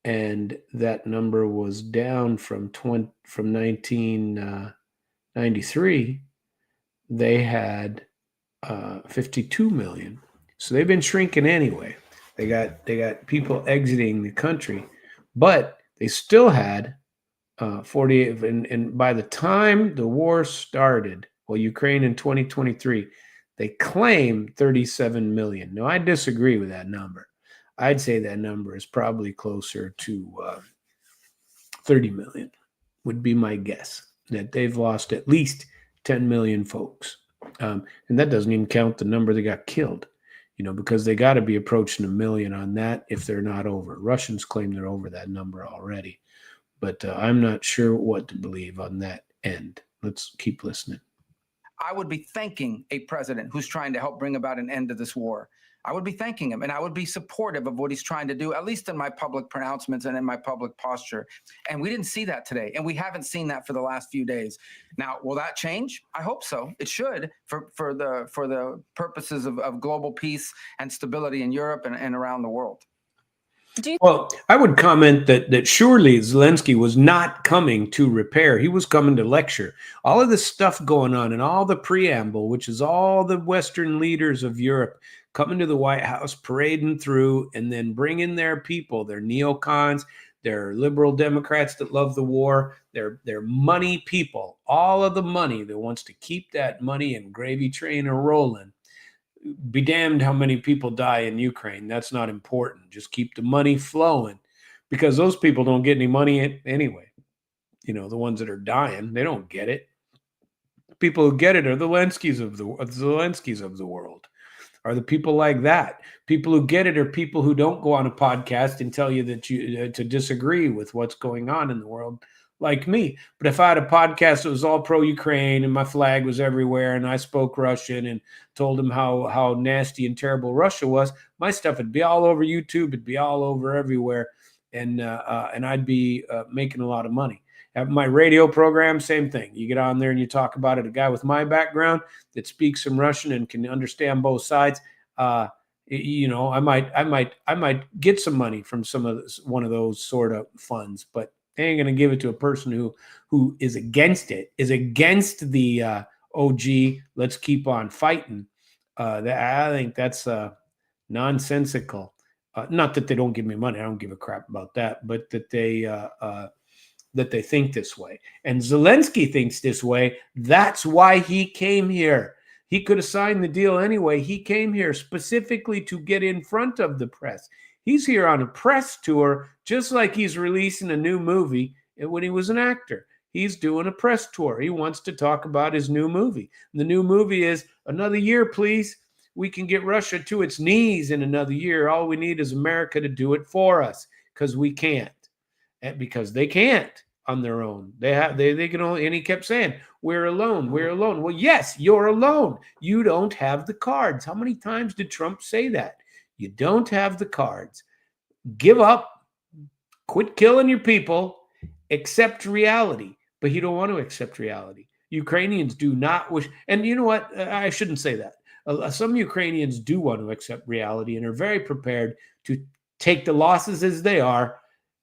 And that number was down from 1993. They had 52 million. So they've been shrinking anyway. They got people exiting the country, but they still had 48. And by the time the war started, Ukraine in 2023, they claimed 37 million. Now, I disagree with that number. I'd say that number is probably closer to 30 million, would be my guess, that they've lost at least 10 million folks. And that doesn't even count the number that got killed, because they got to be approaching 1 million on that if they're not over. Russians claim they're over that number already. But I'm not sure what to believe on that end. Let's keep listening. I would be thanking a president who's trying to help bring about an end to this war. I would be thanking him, and I would be supportive of what he's trying to do, at least in my public pronouncements and in my public posture. And we didn't see that today, and we haven't seen that for the last few days. Now, will that change? I hope so. It should, for the purposes of global peace and stability in Europe and around the world. Well, I would comment that surely Zelensky was not coming to repair. He was coming to lecture. All of this stuff going on and all the preamble, which is all the Western leaders of Europe coming to the White House, parading through, and then bringing their people, their neocons, their liberal Democrats that love the war, their money people, all of the money that wants to keep that money and gravy train rolling. Be damned how many people die in Ukraine. That's not important. Just keep the money flowing, because those people don't get any money anyway. The ones that are dying, they don't get it. The people who get it are the Zelenskys of the world. Are the people like that. People who get it are people who don't go on a podcast and tell you that to disagree with what's going on in the world, like me. But if I had a podcast that was all pro-Ukraine and my flag was everywhere and I spoke Russian and told them how nasty and terrible Russia was, my stuff would be all over YouTube. It'd be all over everywhere. And I'd be making a lot of money. At my radio program, same thing. You get on there and you talk about it. A guy with my background that speaks some Russian and can understand both sides. I might get some money from one of those sort of funds, but they ain't going to give it to a person who is against it, is against the OG. Let's keep on fighting. I think that's nonsensical. Not that they don't give me money. I don't give a crap about that, but that they think this way. And Zelensky thinks this way. That's why he came here. He could have signed the deal anyway. He came here specifically to get in front of the press. He's here on a press tour, just like he's releasing a new movie when he was an actor. He's doing a press tour. He wants to talk about his new movie. And the new movie is another year, please. We can get Russia to its knees in another year. All we need is America to do it for us, because we can't. And because they can't. on their own. They can only, and he kept saying, we're alone, we're alone. Well, yes, you're alone. You don't have the cards. How many times did Trump say that? You don't have the cards. Give up, quit killing your people, accept reality. But you don't want to accept reality. Ukrainians do not wish, and you know what? I shouldn't say that. Some Ukrainians do want to accept reality and are very prepared to take the losses as they are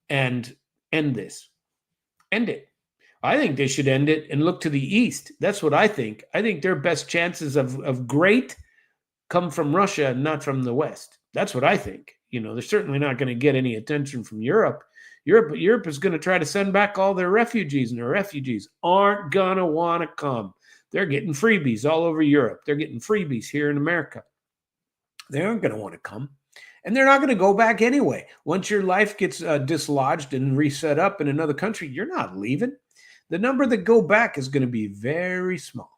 and end this. End it. I think they should end it and look to the East. That's what I think. I think their best chances of great come from Russia and not from the West. That's what I think. You know, they're certainly not going to get any attention from Europe. Europe is going to try to send back all their refugees, and their refugees aren't going to want to come. They're getting freebies all over Europe. They're getting freebies here in America. They aren't going to want to come. And they're not going to go back anyway. Once your life gets dislodged and reset up in another country, you're not leaving. The number that go back is going to be very small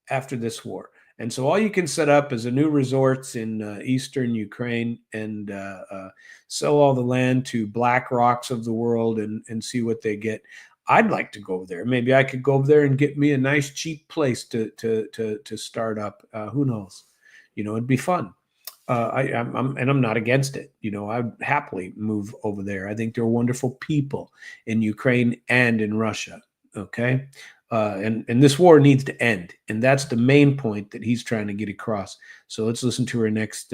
after this war. And so all you can set up is a new resorts in eastern Ukraine and sell all the land to Black Rocks of the world and see what they get. I'd like to go there. Maybe I could go there and get me a nice cheap place to start up. Who knows? You know, it'd be fun. I'm not against it. You know, I'd happily move over there. I think they're wonderful people in Ukraine and in Russia. Okay. And this war needs to end. And that's the main point that he's trying to get across. So let's listen to our next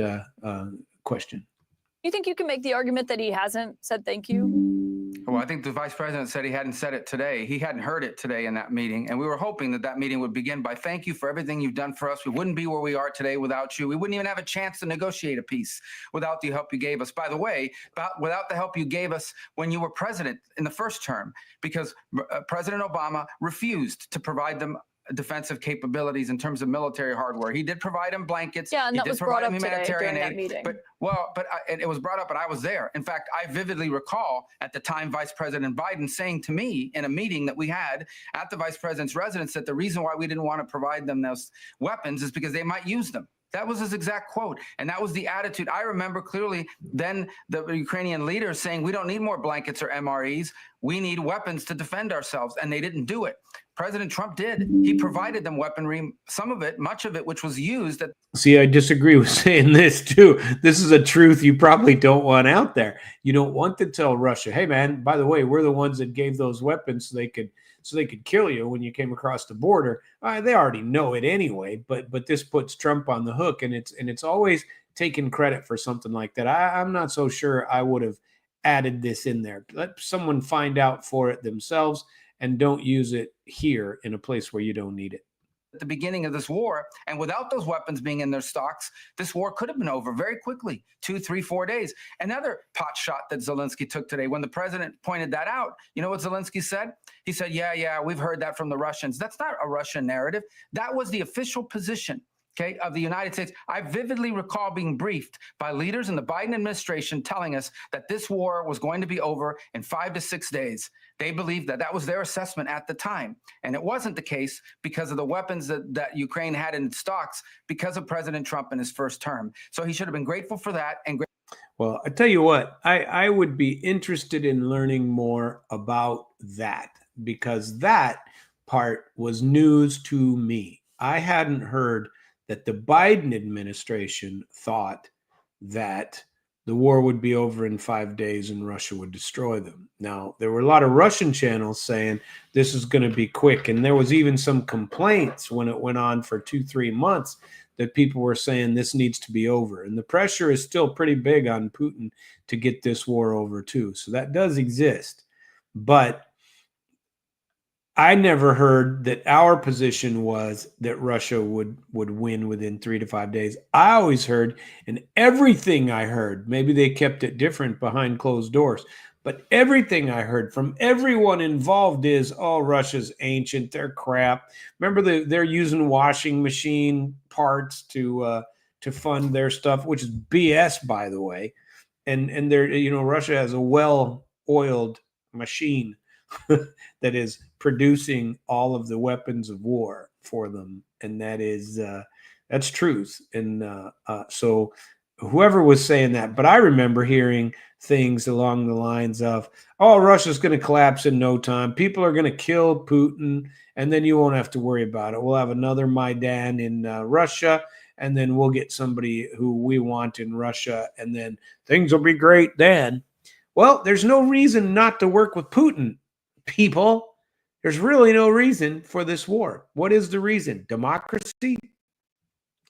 question. You think you can make the argument that he hasn't said thank you? Well, I think the vice president said he hadn't said it today. He hadn't heard it today in that meeting. And we were hoping that meeting would begin by thank you for everything you've done for us. We wouldn't be where we are today without you. We wouldn't even have a chance to negotiate a peace without the help you gave us. By the way, without the help you gave us when you were president in the first term, because President Obama refused to provide them defensive capabilities in terms of military hardware. He did provide them blankets. Yeah, and that was brought up today during that meeting. It was brought up, and I was there. In fact, I vividly recall at the time Vice President Biden saying to me in a meeting that we had at the Vice President's residence that the reason why we didn't want to provide them those weapons is because they might use them. That was his exact quote. And that was the attitude. I remember clearly then the Ukrainian leaders saying, we don't need more blankets or MREs. We need weapons to defend ourselves. And they didn't do it. President Trump did. He provided them weaponry, some of it, much of it, which was used. See, I disagree with saying this too. This is a truth you probably don't want out there. You don't want to tell Russia, hey man, by the way, we're the ones that gave those weapons so they could kill you when you came across the border. They already know it anyway, but this puts Trump on the hook, and it's always taking credit for something like that. I'm not so sure I would have added this in there. Let someone find out for it themselves, and don't use it here in a place where you don't need it. At the beginning of this war, and without those weapons being in their stocks, this war could have been over very quickly, 2, 3, 4 days. Another pot shot that Zelensky took today, when the president pointed that out, you know what Zelensky said? He said, yeah, we've heard that from the Russians. That's not a Russian narrative. That was the official position, okay, of the United States. I vividly recall being briefed by leaders in the Biden administration telling us that this war was going to be over in 5 to 6 days. They believed that was their assessment at the time. And it wasn't the case because of the weapons that Ukraine had in its stocks because of President Trump in his first term. So he should have been grateful for that. Well, I tell you what, I would be interested in learning more about that, because that part was news to me. I hadn't heard that the Biden administration thought that the war would be over in 5 days and Russia would destroy them. Now, there were a lot of Russian channels saying this is going to be quick. And there was even some complaints when it went on for 2-3 months that people were saying this needs to be over. And the pressure is still pretty big on Putin to get this war over too. So that does exist. But I never heard that our position was that Russia would win within 3 to 5 days. I always heard, and everything I heard, maybe they kept it different behind closed doors, but everything I heard from everyone involved is, oh, Russia's ancient, they're crap. Remember, they're using washing machine parts to fund their stuff, which is BS, by the way. And they're, Russia has a well-oiled machine that is producing all of the weapons of war for them, and that's truth. And so whoever was saying that, but I remember hearing things along the lines of, oh, Russia's going to collapse in no time. People are going to kill Putin, and then you won't have to worry about it. We'll have another Maidan in Russia, and then we'll get somebody who we want in Russia, and then things will be great then. Well, there's no reason not to work with Putin, people. There's really no reason for this war. What is the reason? Democracy?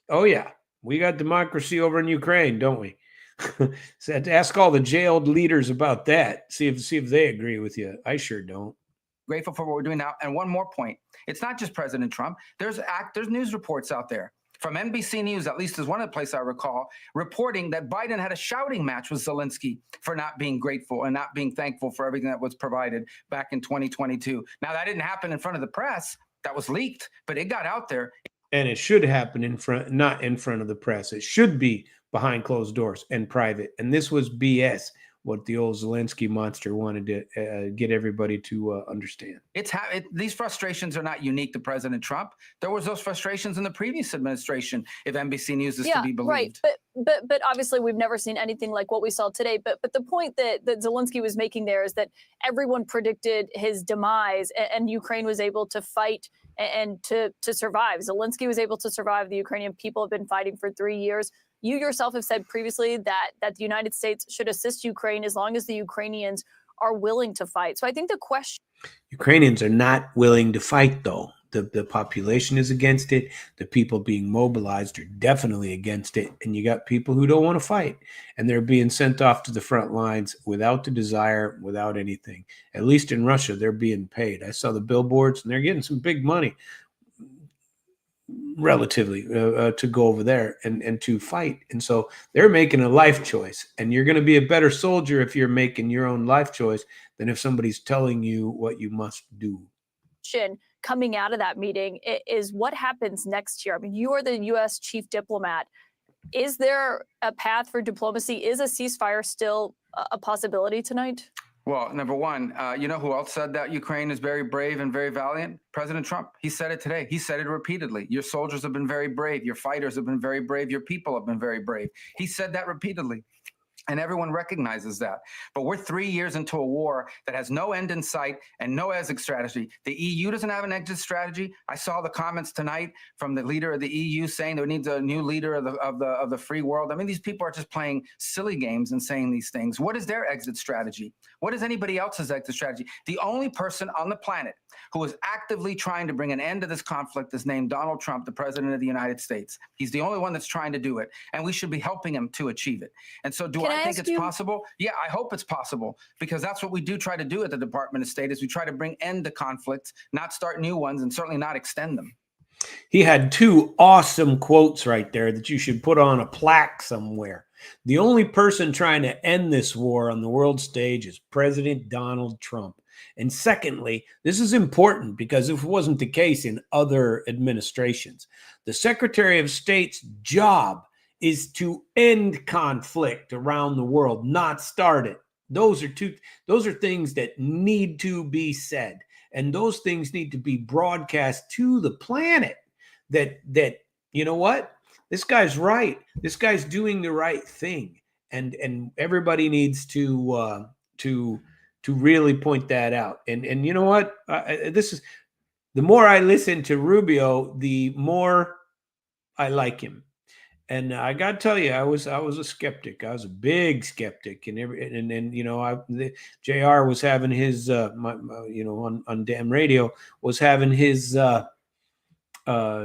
Oh, yeah. We got democracy over in Ukraine, don't we? So ask all the jailed leaders about that. See if they agree with you. I sure don't. Grateful for what we're doing now. And one more point. It's not just President Trump. There's news reports out there from NBC News, at least is one of the places I recall, reporting that Biden had a shouting match with Zelensky for not being grateful and not being thankful for everything that was provided back in 2022. Now, that didn't happen in front of the press. That was leaked, but it got out there. And it should happen in front, not in front of the press. It should be behind closed doors and private. And this was BS, what the old Zelensky monster wanted to get everybody to understand. These frustrations are not unique to President Trump. There was those frustrations in the previous administration, if NBC News is to be believed. Right. But obviously we've never seen anything like what we saw today. But the point that Zelensky was making there is that everyone predicted his demise, and Ukraine was able to fight and to survive. Zelensky was able to survive. The Ukrainian people have been fighting for 3 years. You yourself have said previously that the United States should assist Ukraine as long as the Ukrainians are willing to fight. So I think the question... Ukrainians are not willing to fight, though. The population is against it. The people being mobilized are definitely against it. And you got people who don't want to fight. And they're being sent off to the front lines without the desire, without anything. At least in Russia, they're being paid. I saw the billboards, and they're getting some big money, relatively, to go over there and to fight. And so they're making a life choice. And you're going to be a better soldier if you're making your own life choice than if somebody's telling you what you must do. Coming out of that meeting is what happens next year. I mean, you are the U.S. chief diplomat. Is there a path for diplomacy? Is a ceasefire still a possibility tonight? Well, number one, you know who else said that Ukraine is very brave and very valiant? President Trump. He said it today. He said it repeatedly. Your soldiers have been very brave. Your fighters have been very brave. Your people have been very brave. He said that repeatedly. And everyone recognizes that. But we're 3 years into a war that has no end in sight and no exit strategy. The EU doesn't have an exit strategy. I saw the comments tonight from the leader of the EU saying there needs a new leader of the free world. I mean, these people are just playing silly games and saying these things. What is their exit strategy? What is anybody else's exit strategy? The only person on the planet who is actively trying to bring an end to this conflict is named Donald Trump, the president of the United States. He's the only one that's trying to do it, and we should be helping him to achieve it. And so do I think it's possible? Yeah, I hope it's possible, because that's what we do try to do at the Department of State, is we try to bring end to conflicts, not start new ones, and certainly not extend them. He had two awesome quotes right there that you should put on a plaque somewhere. The only person trying to end this war on the world stage is President Donald Trump. And secondly, this is important because if it wasn't the case in other administrations, the Secretary of State's job is to end conflict around the world, not start it. Those are things that need to be said. And those things need to be broadcast to the planet that you know what? This guy's right. This guy's doing the right thing. And everybody needs to really point that out. And you know what? This is, the more I listen to Rubio, the more I like him. And I got to tell you, I was a skeptic. I was a big skeptic, and you know, JR was having his you know, on damn radio was having his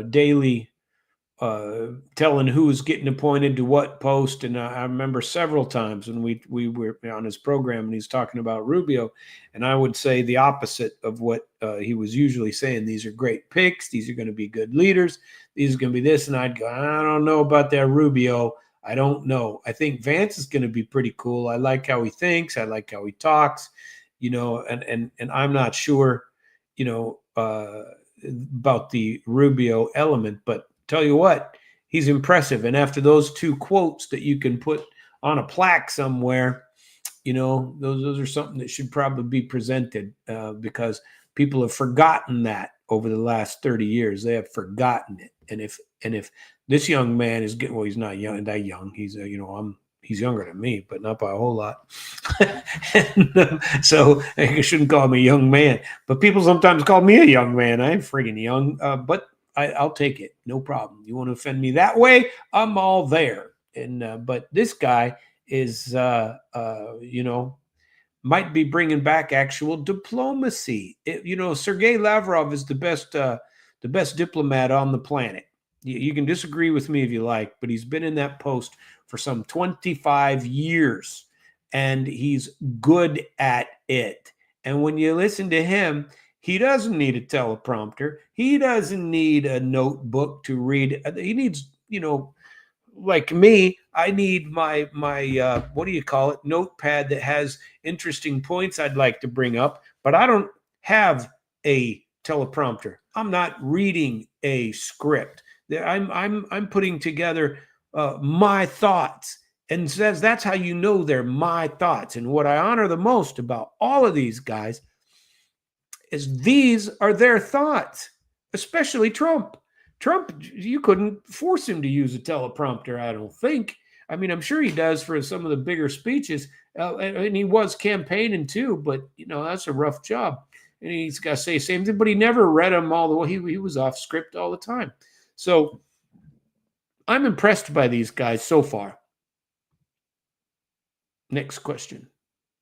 daily telling who's getting appointed to what post. And I remember several times when we were on his program and he's talking about Rubio, and I would say the opposite of what he was usually saying. These are great picks. These are going to be good leaders. These are going to be this. And I'd go, I don't know about that Rubio. I don't know. I think Vance is going to be pretty cool. I like how he thinks. I like how he talks, you know, and I'm not sure, you know, about the Rubio element, but tell you what, he's impressive. And after those two quotes that you can put on a plaque somewhere, you know, those are something that should probably be presented because People have forgotten that over the last 30 years. They have forgotten it. And if this young man is getting, well, he's not that young. He's he's younger than me, but not by a whole lot. So I shouldn't call him a young man. But people sometimes call me a young man. I ain't friggin' young, but I'll take it. No problem. You want to offend me that way? I'm all there. And but this guy is, might be bringing back actual diplomacy. Sergei Lavrov is the best diplomat on the planet. You can disagree with me if you like, but he's been in that post for some 25 years, and he's good at it. And when you listen to him, he doesn't need a teleprompter. He doesn't need a notebook to read. He needs, like me, I need my what do you call it, notepad that has interesting points I'd like to bring up, but I don't have a teleprompter. I'm not reading a script. I'm putting together my thoughts, and says that's how you know they're my thoughts. And what I honor the most about all of these guys is these are their thoughts, especially Trump. Trump, you couldn't force him to use a teleprompter, I don't think. I mean, I'm sure he does for some of the bigger speeches, and he was campaigning too, but, that's a rough job. And he's got to say the same thing, but he never read them all the way. He was off script all the time. So I'm impressed by these guys so far. Next question.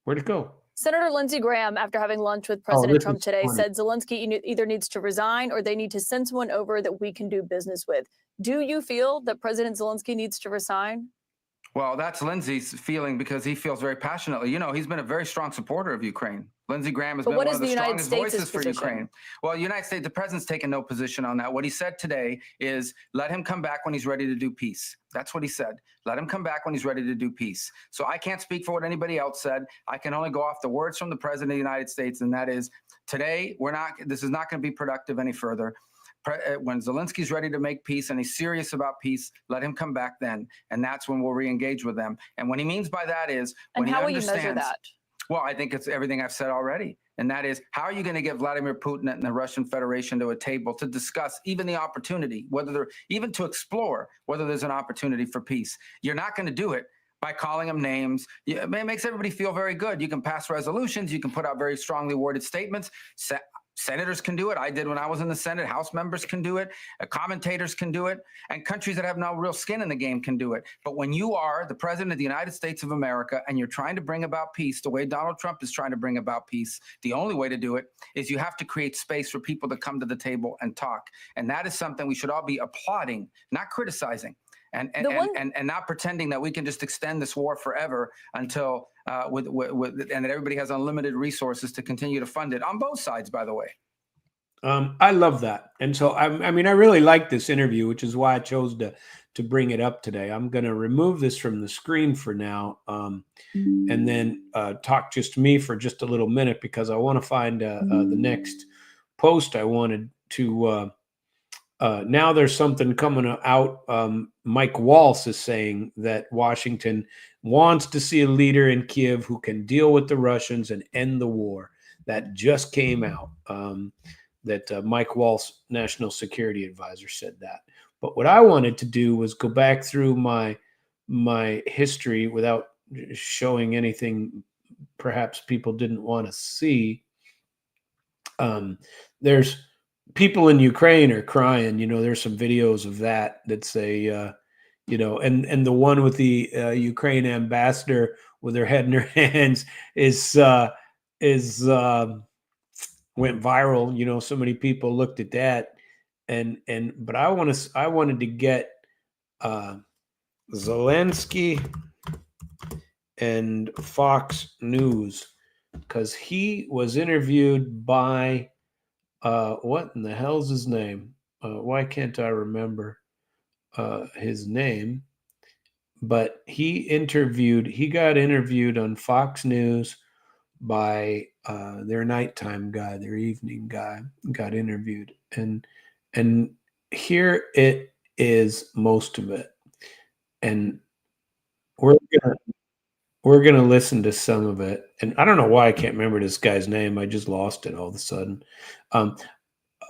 Where'd it go? Senator Lindsey Graham, after having lunch with President Trump today, funny. said Zelensky either needs to resign or they need to send someone over that we can do business with. Do you feel that President Zelensky needs to resign? Well, that's Lindsey's feeling because he feels very passionately. He's been a very strong supporter of Ukraine. Lindsey Graham has been one of the strongest voices for Ukraine. Well, the United States, the president's taken no position on that. What he said today is let him come back when he's ready to do peace. That's what he said. Let him come back when he's ready to do peace. So I can't speak for what anybody else said. I can only go off the words from the president of the United States, and that is today this is not going to be productive any further. When Zelensky's ready to make peace and he's serious about peace, let him come back then. And that's when we'll re-engage with them. And what he means by that is when he understands. And how will you measure that? Well, I think it's everything I've said already. And that is, how are you going to get Vladimir Putin and the Russian Federation to a table to discuss even the opportunity, even to explore whether there's an opportunity for peace? You're not going to do it by calling them names. It makes everybody feel very good. You can pass resolutions. You can put out very strongly worded statements. Senators can do it. I did when I was in the Senate. House members can do it. Commentators can do it. And countries that have no real skin in the game can do it. But when you are the president of the United States of America and you're trying to bring about peace the way Donald Trump is trying to bring about peace, the only way to do it is you have to create space for people to come to the table and talk. And that is something we should all be applauding, not criticizing. And not pretending that we can just extend this war forever until and that everybody has unlimited resources to continue to fund it on both sides, by the way. I love that. And so, I really like this interview, which is why I chose to bring it up today. I'm going to remove this from the screen for now and then talk just me for just a little minute because I want to find the next post I wanted to now there's something coming out. Mike Waltz is saying that Washington wants to see a leader in Kiev who can deal with the Russians and end the war. That just came out. That Mike Waltz, National Security Advisor, said that. But what I wanted to do was go back through my history without showing anything perhaps people didn't want to see. There's people in Ukraine are crying. There's some videos of that say, and the one with the Ukraine ambassador with her head in her hands is went viral. So many people looked at that, but I wanted to get Zelensky and Fox News because he was interviewed by what in the hell's his name? Why can't I remember his name? But he got interviewed on Fox News by their nighttime guy, their evening guy, got interviewed. And here it is, most of it. And we're We're going to listen to some of it. And I don't know why I can't remember this guy's name. I just lost it all of a sudden.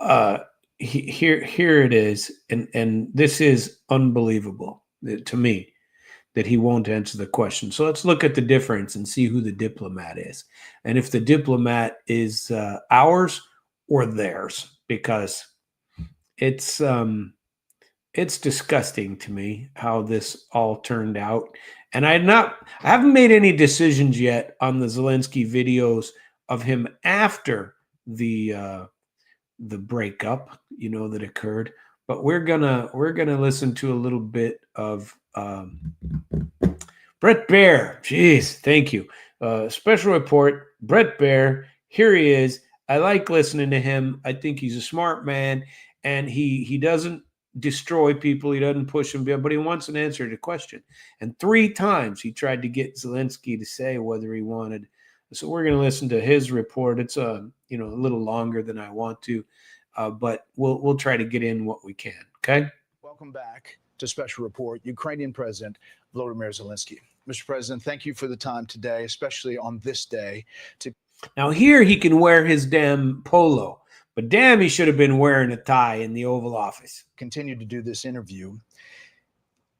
Uh, here it is. And this is unbelievable to me that he won't answer the question. So let's look at the difference and see who the diplomat is. And if the diplomat is ours or theirs, because it's disgusting to me how this all turned out. And I haven't made any decisions yet on the Zelensky videos of him after the breakup, that occurred. But we're gonna listen to a little bit of Brett Baer. Jeez, thank you. Special report, Brett Baer. Here he is. I like listening to him. I think he's a smart man, and he doesn't destroy people. He doesn't push them, but he wants an answer to the question. And 3 times he tried to get Zelensky to say whether he wanted. So we're going to listen to his report. It's a little longer than I want to, but we'll try to get in what we can. Okay. Welcome back to Special Report. Ukrainian President Volodymyr Zelensky. Mr. President, thank you for the time today, especially on this day. Now here he can wear his damn polo. But damn, he should have been wearing a tie in the Oval Office. Continue to do this interview.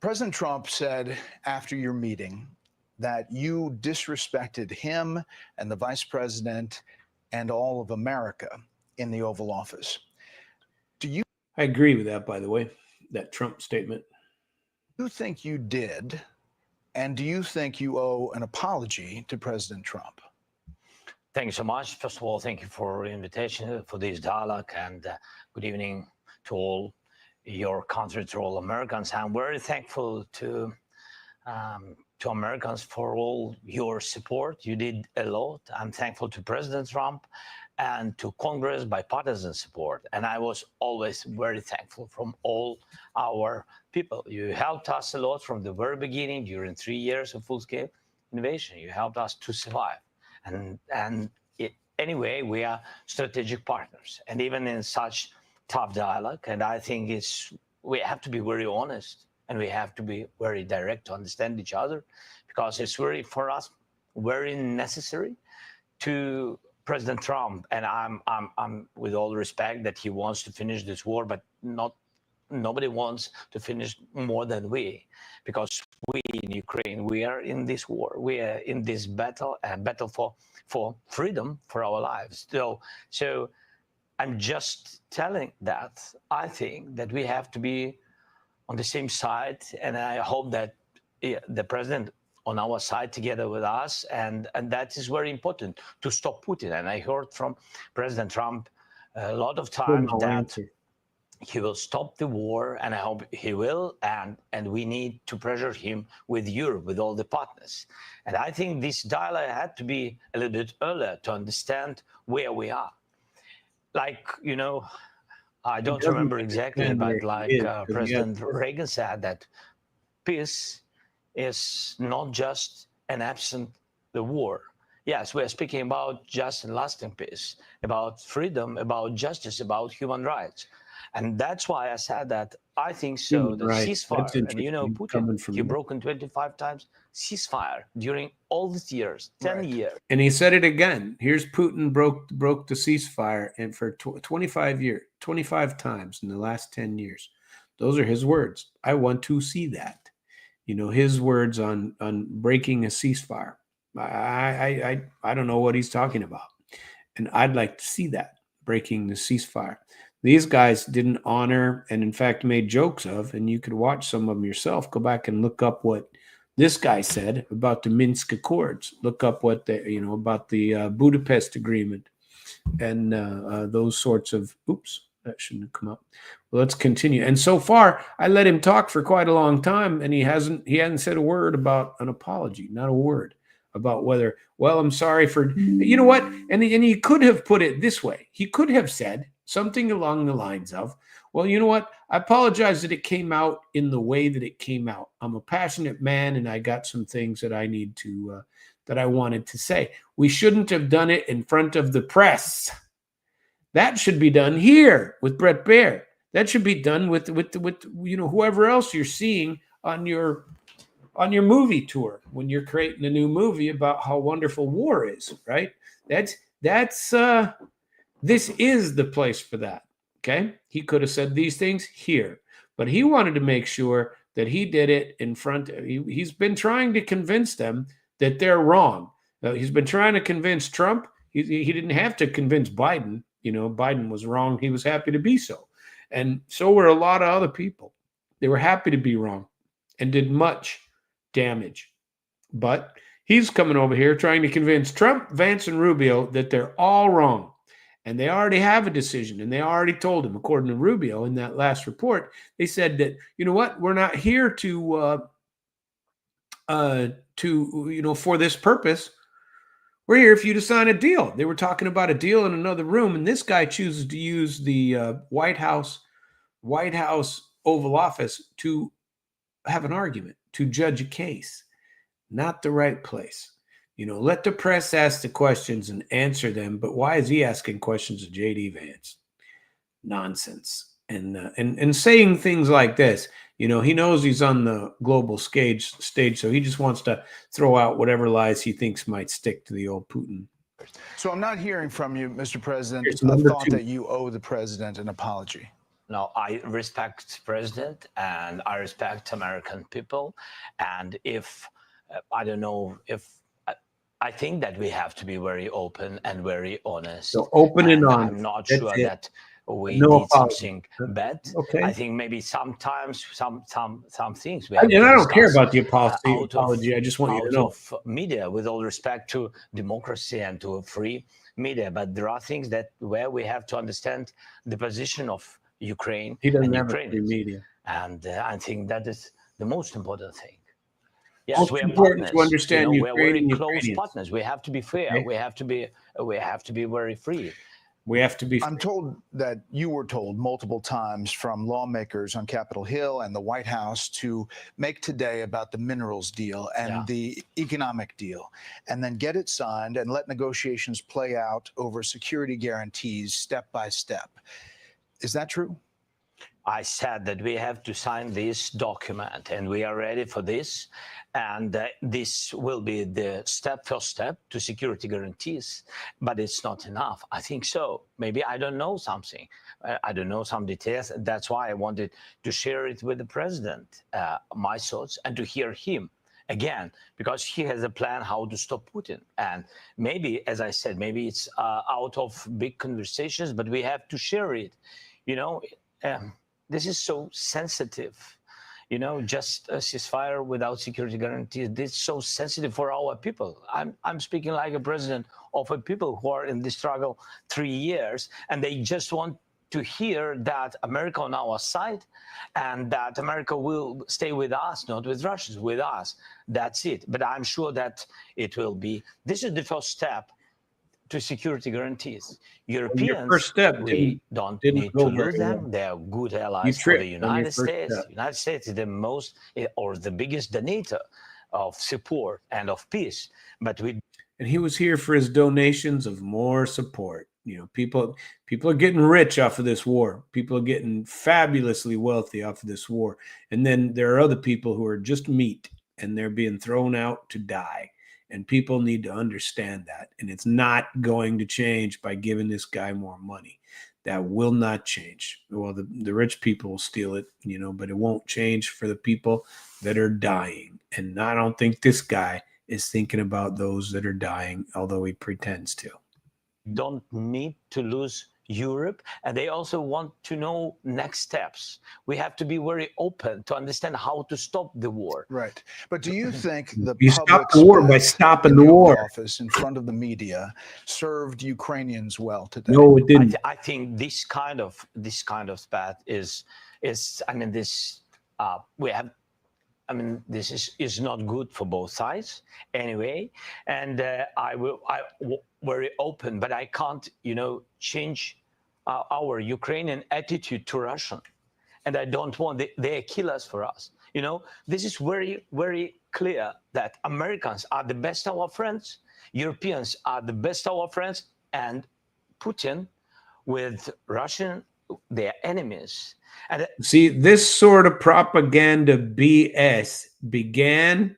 President Trump said after your meeting that you disrespected him and the vice president and all of America in the Oval Office. I agree with that, by the way, that Trump statement. Do you think you did? And do you think you owe an apology to President Trump? Thank you so much. First of all, thank you for the invitation for this dialogue, and good evening to all your country, to all Americans. I'm very thankful to Americans for all your support. You did a lot. I'm thankful to President Trump and to Congress bipartisan support. And I was always very thankful from all our people. You helped us a lot from the very beginning during 3 years of full-scale innovation. You helped us to survive. Anyway, we are strategic partners, and even in such tough dialogue. And I think we have to be very honest, and we have to be very direct to understand each other, because it's for us very necessary to President Trump. And I'm with all respect that he wants to finish this war, but nobody wants to finish more than we, because we in Ukraine, we are in this war, we are in this battle, a battle for freedom, for our lives. So I'm just telling that I think that we have to be on the same side, and I hope that the president on our side together with us, and that is very important to stop Putin. And I heard from President Trump a lot of times that he will stop the war, and I hope he will, and we need to pressure him with Europe, with all the partners. And I think this dialogue had to be a little bit earlier to understand where we are. Like, I don't remember exactly, but like President Reagan said, that peace is not just an absent the war. Yes, we're speaking about just and lasting peace, about freedom, about justice, about human rights. And that's why I said that I think so, the ceasefire, and Putin, he broken 25 times ceasefire during all these years, 10 years. And he said it again. Here's Putin broke the ceasefire and for 25 years, 25 times in the last 10 years. Those are his words. I want to see that. His words on breaking a ceasefire. I don't know what he's talking about. And I'd like to see that, breaking the ceasefire. These guys didn't honor, and in fact made jokes of, and you could watch some of them yourself. Go back and look up what this guy said about the Minsk Accords. Look up what about the Budapest Agreement and those sorts of. Oops, that shouldn't have come up. Well, let's continue. And so far, I let him talk for quite a long time, and he hasn't said a word about an apology. Not a word about whether. Well, I'm sorry for. You know what? And he could have put it this way. He could have said something along the lines of, well, you know what? I apologize that it came out in the way that it came out. I'm a passionate man, and I got some things that I need to, that I wanted to say. We shouldn't have done it in front of the press. That should be done here with Brett Baer. That should be done with whoever else you're seeing on your on your movie tour when you're creating a new movie about how wonderful war is, right? That's this is the place for that. Okay. He could have said these things here, but he wanted to make sure that he did it in front. He's been trying to convince them that they're wrong. He's been trying to convince Trump. He didn't have to convince Biden. Biden was wrong. He was happy to be so. And so were a lot of other people. They were happy to be wrong and did much damage. But he's coming over here trying to convince Trump, Vance, and Rubio that they're all wrong. And they already have a decision, and they already told him, according to Rubio in that last report, they said that, you know what, we're not here to for this purpose. We're here for you to sign a deal. They were talking about a deal in another room, and this guy chooses to use the White House Oval Office to have an argument, to judge a case. Not the right place. Let the press ask the questions and answer them. But why is he asking questions of J.D. Vance? Nonsense. And saying things like this, he knows he's on the global stage, so he just wants to throw out whatever lies he thinks might stick to the old Putin. So I'm not hearing from you, Mr. President, Here's a number thought 2. that you owe the president an apology. No, I respect the president and I respect American people. And if, I don't know, if I think that we have to be very open and very honest. So open and honest. I'm not That's sure it. that we No did apology. something bad. Okay. I think maybe sometimes some things we And have to I don't care discuss, about the out apology. I just want you to know. out of media, with all respect to democracy and to a free media. But there are things where we have to understand the position of Ukraine He doesn't and have a free Ukrainians. media. And I think that is the most important thing. Yes, Most we are important partners. to understand we are very Ukraine and close Ukrainians. partners. We have to be fair. Okay. We have to be very free. We have to be. I'm told that you were told multiple times from lawmakers on Capitol Hill and the White House to make today about the minerals deal and the economic deal, and then get it signed and let negotiations play out over security guarantees step by step. Is that true? I said that we have to sign this document, and we are ready for this. And this will be the first step to security guarantees. But it's not enough. I think so. Maybe I don't know something. I don't know some details. That's why I wanted to share it with the president, my thoughts, and to hear him again, because he has a plan how to stop Putin. And maybe, as I said, maybe it's out of big conversations, but we have to share it. This is so sensitive. Just a ceasefire without security guarantees. This is so sensitive for our people. I'm speaking like a president of a people who are in this struggle 3 years, and they just want to hear that America on our side and that America will stay with us, not with Russians, with us. That's it. But I'm sure that it will be. This is the first step to security guarantees. Europeans, first step we don't didn't need go to lose very them. well. They are good allies for the United States. The United States is the most or the biggest donator of support and of peace. But and he was here for his donations of more support. People are getting rich off of this war. People are getting fabulously wealthy off of this war. And then there are other people who are just meat, and they're being thrown out to die. And people need to understand that. And it's not going to change by giving this guy more money. That will not change. Well, the rich people will steal it, but it won't change for the people that are dying. And I don't think this guy is thinking about those that are dying, although he pretends to. don't need to lose Europe, and they also want to know next steps. We have to be very open to understand how to stop the war. Right. But do you think the You public stop the war by stopping in the Oval war. Office in front of the media served Ukrainians well today? No, it didn't. I think this kind of spat is I mean this we have. I mean, this is not good for both sides anyway. And I very open, but I can't, change our Ukrainian attitude to Russian. And I don't want they kill us for us. This is very, very clear that Americans are the best of our friends, Europeans are the best of our friends, and Putin with Russian their enemies. And See, this sort of propaganda BS began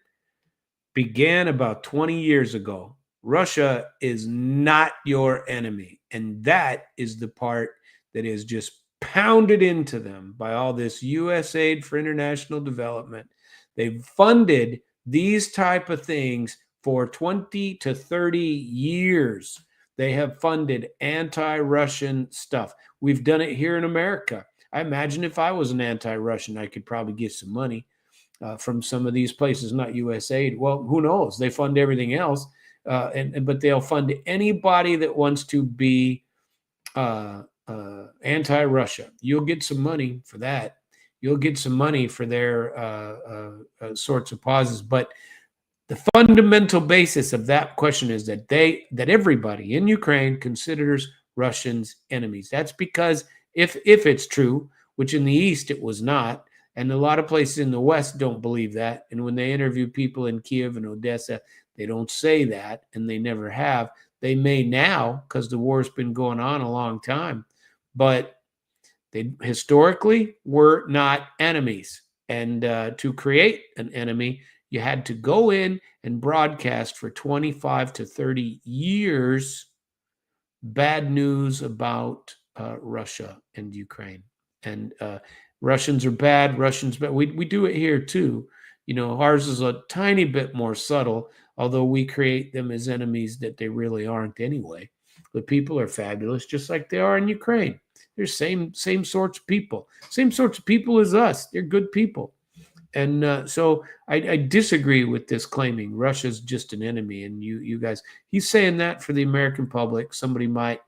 about 20 years ago. Russia is not your enemy. And that is the part that is just pounded into them by all this U.S. aid for international development. They've funded these type of things for 20 to 30 years. They have funded anti-Russian stuff. We've done it here in America. I imagine if I was an anti-Russian, I could probably get some money from some of these places, not U.S. aid. Well, who knows? They fund everything else, but they'll fund anybody that wants to be anti-Russia. You'll get some money for that. You'll get some money for their sorts of pauses. But the fundamental basis of that question is that everybody in Ukraine considers Russians enemies. That's because if it's true, which in the East it was not, and a lot of places in the West don't believe that. And when they interview people in Kiev and Odessa, they don't say that, and they never have. They may now because the war's been going on a long time, but they historically were not enemies. And to create an enemy, you had to go in and broadcast for 25 to 30 years bad news about Russia and Ukraine. And Russians are bad. We do it here too. You know, ours is a tiny bit more subtle, although we create them as enemies that they really aren't anyway. The people are fabulous, just like they are in Ukraine. They're same sorts of people, same sorts of people as us. They're good people. And so I disagree with this claiming Russia's just an enemy. And you guys, he's saying that for the American public. Somebody might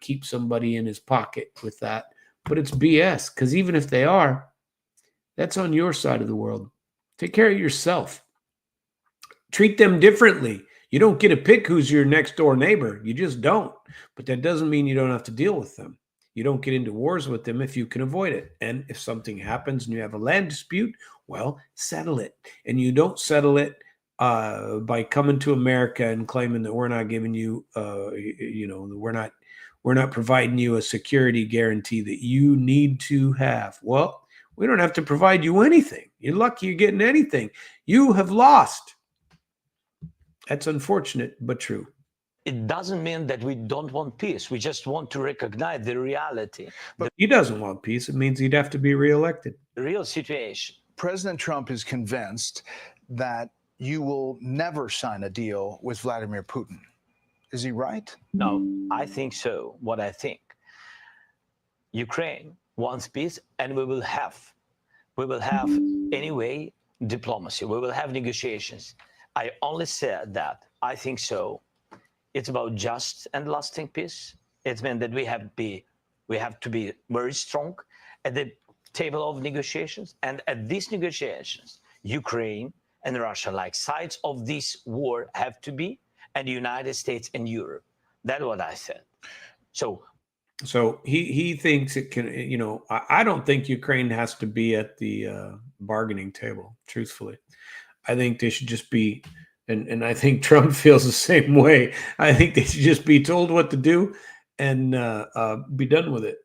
keep somebody in his pocket with that. But it's BS, because even if they are, that's on your side of the world. Take care of yourself. Treat them differently. You don't get to pick who's your next door neighbor. You just don't. But that doesn't mean you don't have to deal with them. You don't get into wars with them if you can avoid it. And if something happens and you have a land dispute, well, settle it. And you don't settle it by coming to America and claiming that we're not giving you, we're not providing you a security guarantee that you need to have. Well, we don't have to provide you anything. You're lucky you're getting anything. You have lost. That's unfortunate, but true. it doesn't mean that we don't want peace. We just want to recognize the reality. But he doesn't want peace. It means he'd have to be reelected. The real situation. President Trump is convinced that you will never sign a deal with Vladimir Putin. Is he right? No, I think so. What I think, Ukraine wants peace, and we will have anyway diplomacy. We will have negotiations. I only said that I think so. It's about just and lasting peace. It means that we have to be very strong at the table of negotiations, and at these negotiations, Ukraine and Russia, like sides of this war, have to be, and the United States and Europe. That's what I said. So he thinks it can, I don't think Ukraine has to be at the bargaining table, truthfully. I think they should just be, and I think Trump feels the same way. I think they should just be told what to do and be done with it.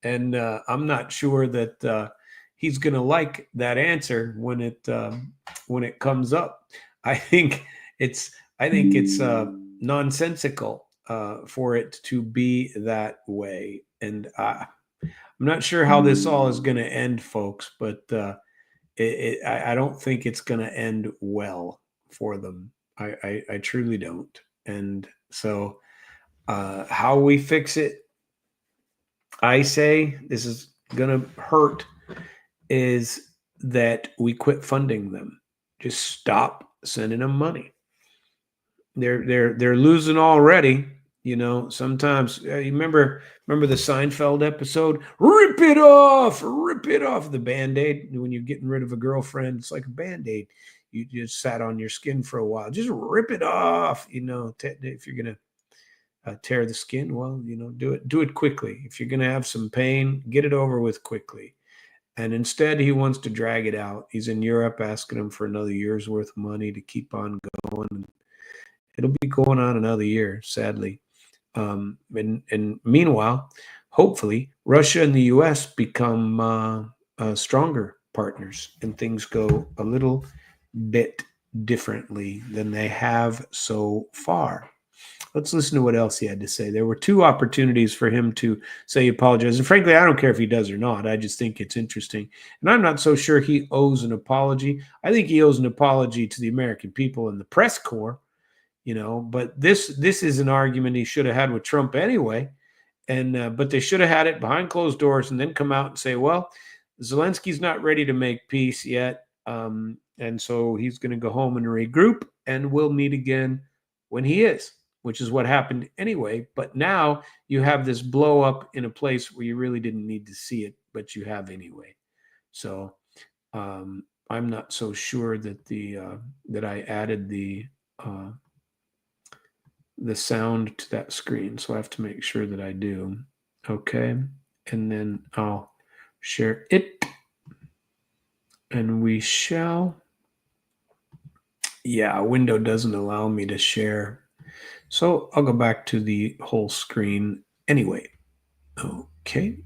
And I'm not sure that he's going to like that answer when it comes up. I think it's nonsensical for it to be that way. And I'm not sure how this all is going to end, folks, but I don't think it's going to end well for them. I truly don't. And so how we fix it, I say this is going to hurt, is that we quit funding them. Just stop sending them money. They're losing already. Sometimes you remember the Seinfeld episode, rip it off the Band-Aid. When you're getting rid of a girlfriend, it's like a Band-Aid. You just sat on your skin for a while. Just rip it off. If you're going to tear the skin, well, do it quickly. If you're going to have some pain, get it over with quickly. And instead, he wants to drag it out. He's in Europe asking him for another year's worth of money to keep on going. And it'll be going on another year, sadly. And meanwhile, hopefully Russia and the U.S. become stronger partners and things go a little bit differently than they have so far. Let's listen to what else he had to say. There were two opportunities for him to say he apologized. And frankly, I don't care if he does or not. I just think it's interesting. And I'm not so sure he owes an apology. I think he owes an apology to the American people and the press corps, but this is an argument he should have had with Trump anyway. And but they should have had it behind closed doors and then come out and say, well, Zelensky's not ready to make peace yet. And so he's going to go home and regroup, and we'll meet again when he is, which is what happened anyway. But now you have this blow up in a place where you really didn't need to see it, but you have anyway. So I'm not so sure that that I added the sound to that screen. So I have to make sure that I do. Okay. And then I'll share it. And we shall. Yeah, a window doesn't allow me to share. So I'll go back to the whole screen anyway. Okay.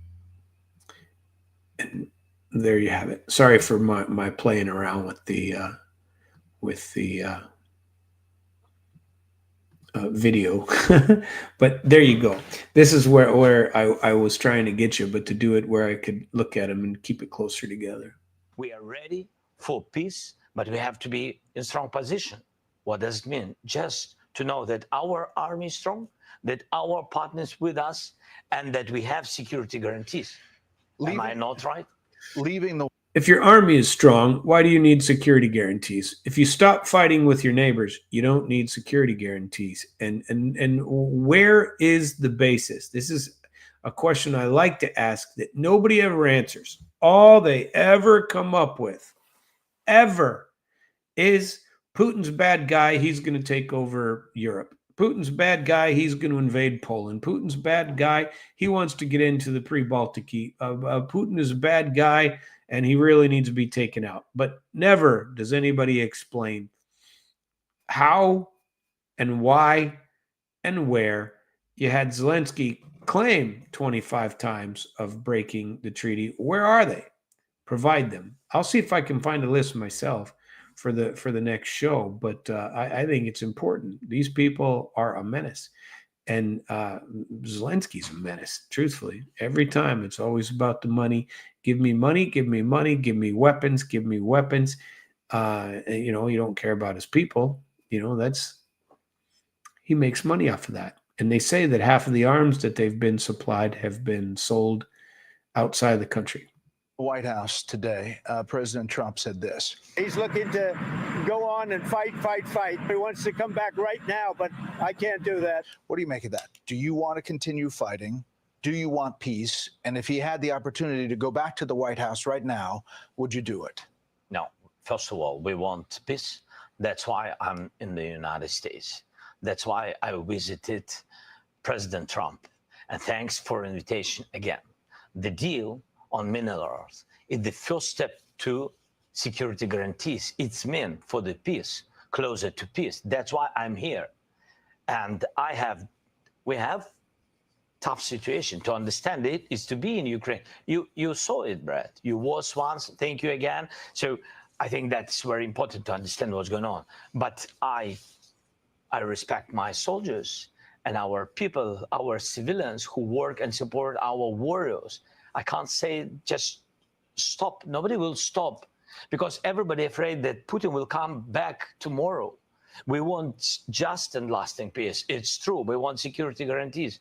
And there you have it. Sorry for my playing around with the video, but there you go. This is where I was trying to get you, but to do it where I could look at them and keep it closer together. We are ready for peace, but we have to be in strong position. What does it mean? Just to know that our army is strong, that our partners with us, and that we have security guarantees. Am I not right? If your army is strong, why do you need security guarantees? If you stop fighting with your neighbors, you don't need security guarantees. And where is the basis? This is a question I like to ask that nobody ever answers. All they ever come up with, ever, is Putin's bad guy. He's going to take over Europe. Putin's bad guy. He's going to invade Poland. Putin's bad guy. He wants to get into the pre-Baltic. Putin is a bad guy, and he really needs to be taken out. But never does anybody explain how and why and where you had Zelensky claim 25 times of breaking the treaty. Where are they? Provide them. I'll see if I can find a list myself for the next show, but I think it's important. These people are a menace, and Zelensky's a menace. Truthfully, every time it's always about the money. Give me money, give me money, give me weapons, give me weapons. You don't care about his people. He makes money off of that. And they say that half of the arms that they've been supplied have been sold outside of the country. White House today, President Trump said this. He's looking to go on and fight. He wants to come back right now, but I can't do that. What do you make of that? Do you want to continue fighting? Do you want peace? And if he had the opportunity to go back to the White House right now, would you do it? No. First of all, we want peace. That's why I'm in the United States. That's why I visited President Trump. And thanks for invitation again. The deal on minerals is the first step to security guarantees. It's meant for the peace, closer to peace. That's why I'm here. And we have tough situation. To understand it is to be in Ukraine. You saw it, Brad. You was once. Thank you again. So I think that's very important to understand what's going on. But I respect my soldiers and our people, our civilians who work and support our warriors. I can't say just stop. Nobody will stop because everybody afraid that Putin will come back tomorrow. We want just and lasting peace. It's true. We want security guarantees.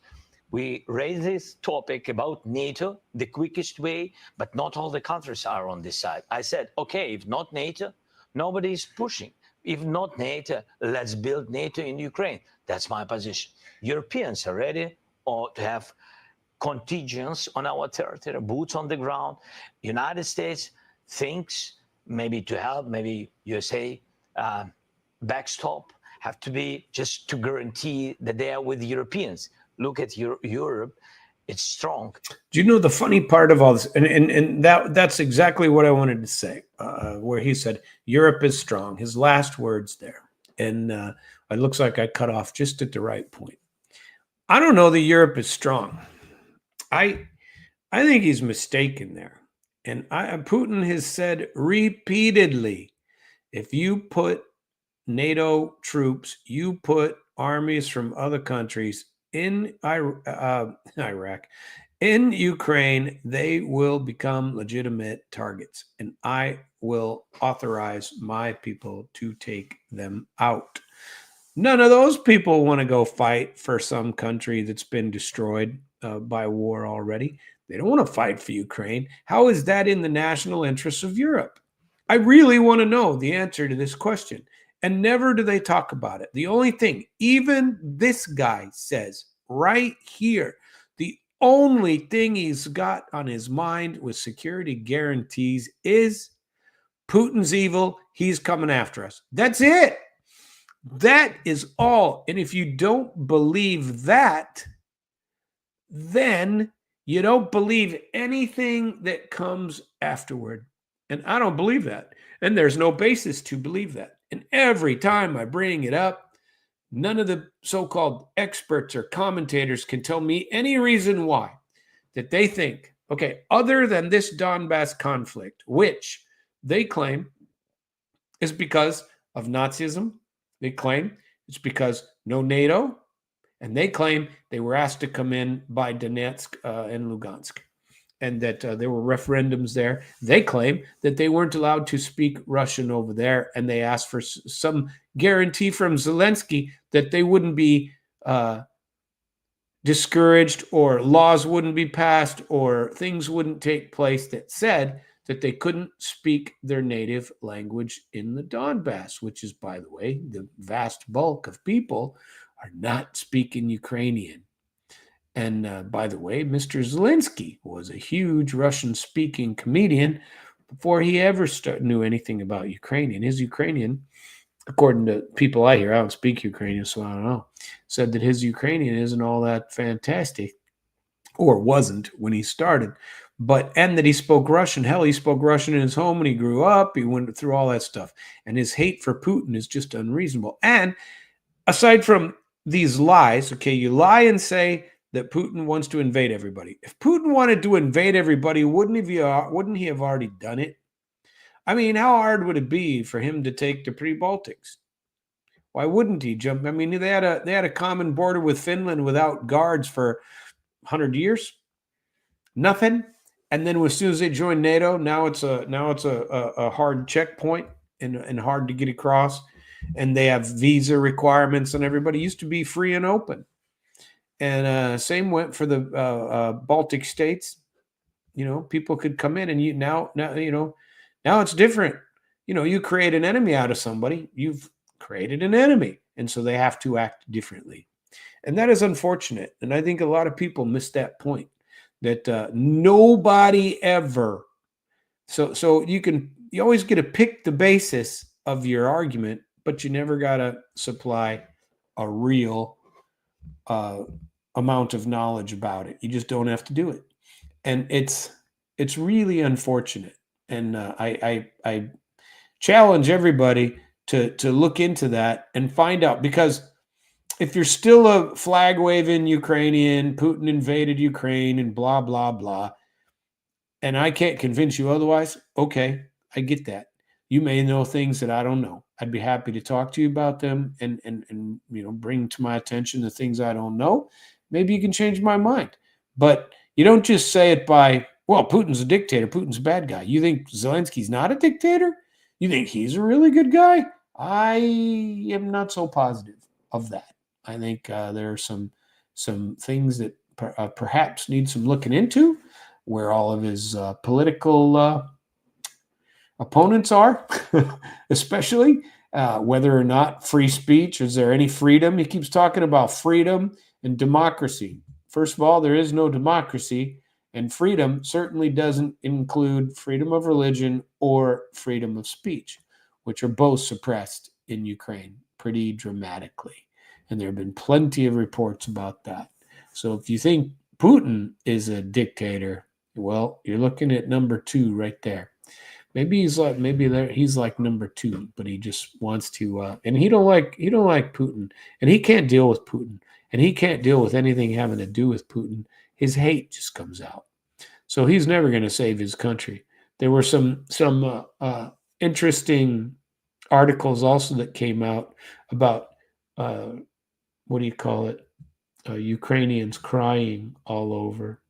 We raise this topic about NATO the quickest way, but not all the countries are on this side. I said, okay, if not NATO, nobody is pushing. If not NATO, let's build NATO in Ukraine. That's my position. Europeans are ready to have contingents on our territory, boots on the ground. United States thinks maybe to help, maybe USA backstop, have to be just to guarantee that they are with Europeans. Look at Europe, it's strong. Do you know the funny part of all this? And that's exactly what I wanted to say, where he said, Europe is strong. His last words there. And it looks like I cut off just at the right point. I don't know that Europe is strong. I think he's mistaken there. And Putin has said repeatedly, if you put NATO troops, you put armies from other countries in Iraq, in Ukraine, they will become legitimate targets. And I will authorize my people to take them out. None of those people want to go fight for some country that's been destroyed by war already. They don't want to fight for Ukraine. How is that in the national interests of Europe? I really want to know the answer to this question. And never do they talk about it. The only thing, even this guy says right here, the only thing he's got on his mind with security guarantees is Putin's evil. He's coming after us. That's it. That is all. And if you don't believe that, then you don't believe anything that comes afterward. And I don't believe that. And there's no basis to believe that. And every time I bring it up, none of the so-called experts or commentators can tell me any reason why that they think, okay, other than this Donbass conflict, which they claim is because of Nazism, they claim it's because no NATO, and they claim they were asked to come in by Donetsk and Lugansk, and that there were referendums there. They claim that they weren't allowed to speak Russian over there, and they asked for some guarantee from Zelensky that they wouldn't be discouraged, or laws wouldn't be passed, or things wouldn't take place that said that they couldn't speak their native language in the Donbass, which is, by the way, the vast bulk of people are not speaking Ukrainian. And by the way, Mr. Zelensky was a huge Russian-speaking comedian before he ever knew anything about Ukrainian. His Ukrainian, according to people I hear, I don't speak Ukrainian, so I don't know, said that his Ukrainian isn't all that fantastic, or wasn't when he started. And that he spoke Russian. Hell, he spoke Russian in his home when he grew up. He went through all that stuff. And his hate for Putin is just unreasonable. And aside from these lies, okay, you lie and say that Putin wants to invade everybody. If Putin wanted to invade everybody, wouldn't he have already done it? I mean, how hard would it be for him to take the pre-Baltics? Why wouldn't he jump? I mean, they had a common border with Finland without guards for 100 years. Nothing. And then as soon as they joined NATO, now it's a hard checkpoint and hard to get across. And they have visa requirements, and everybody used to be free and open. And same went for the Baltic states. You know, people could come in, and now it's different. You know, you create an enemy out of somebody, you've created an enemy, and so they have to act differently. And that is unfortunate. And I think a lot of people miss that point. That nobody ever. So you always get to pick the basis of your argument, but you never got to supply a real amount of knowledge about it. You just don't have to do it, and it's really unfortunate. And I challenge everybody to look into that and find out, because if you're still a flag waving Ukrainian, Putin invaded Ukraine and blah, blah, blah, and I can't convince you otherwise, okay, I get that. You may know things that I don't know. I'd be happy to talk to you about them and bring to my attention the things I don't know. Maybe you can change my mind. But you don't just say it by, well, Putin's a dictator, Putin's a bad guy. You think Zelensky's not a dictator? You think he's a really good guy? I am not so positive of that. I think there are some things that perhaps need some looking into, where all of his political opponents are, especially whether or not free speech, is there any freedom? He keeps talking about freedom and democracy. First of all, there is no democracy, and freedom certainly doesn't include freedom of religion or freedom of speech, which are both suppressed in Ukraine pretty dramatically. And there have been plenty of reports about that. So if you think Putin is a dictator, well, you're looking at number 2 right there. Maybe he's like number 2, but he just wants to, and he don't like Putin, and he can't deal with Putin, and he can't deal with anything having to do with Putin. his hate just comes out. So he's never going to save his country. There were some interesting articles also that came out about what do you call it? Ukrainians crying all over.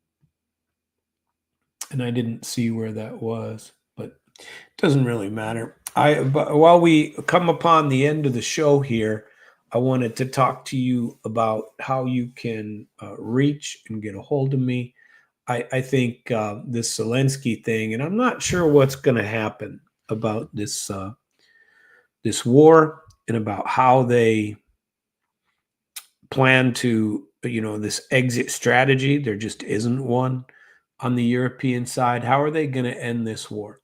And I didn't see where that was, but it doesn't really matter. But while we come upon the end of the show here, I wanted to talk to you about how you can reach and get a hold of me. I think this Zelensky thing, and I'm not sure what's going to happen about this this war and about how they plan to, this exit strategy. There just isn't one on the European side. How are they going to end this war?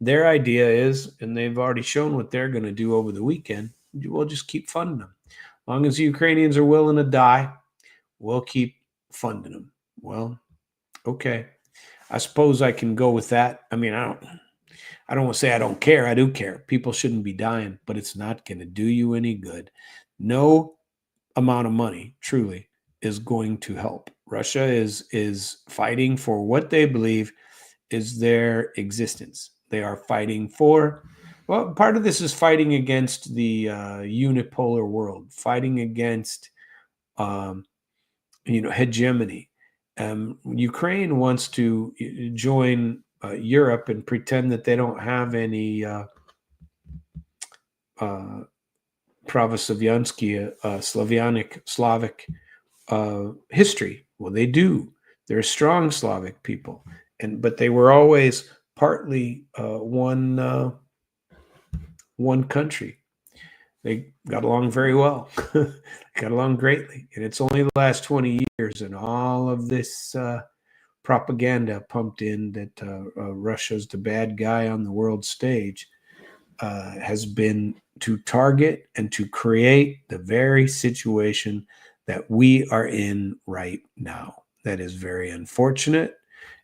Their idea is, and they've already shown what they're going to do over the weekend, we'll just keep funding them. As long as the Ukrainians are willing to die, we'll keep funding them. Well, okay. I suppose I can go with that. I mean, I don't want to say I don't care. I do care. People shouldn't be dying, but it's not going to do you any good. No amount of money, truly, is going to help. Russia is fighting for what they believe is their existence. They are fighting for, well, part of this is fighting against the unipolar world, fighting against, hegemony. Ukraine wants to join Europe and pretend that they don't have any Pravoslavyansky, Slavic history. Well, they do. They're strong Slavic people, but they were always partly one country. They got along very well, got along greatly, and it's only the last 20 years and all of this propaganda pumped in that Russia's the bad guy on the world stage has been to target and to create the very situation that we are in right now. That is very unfortunate.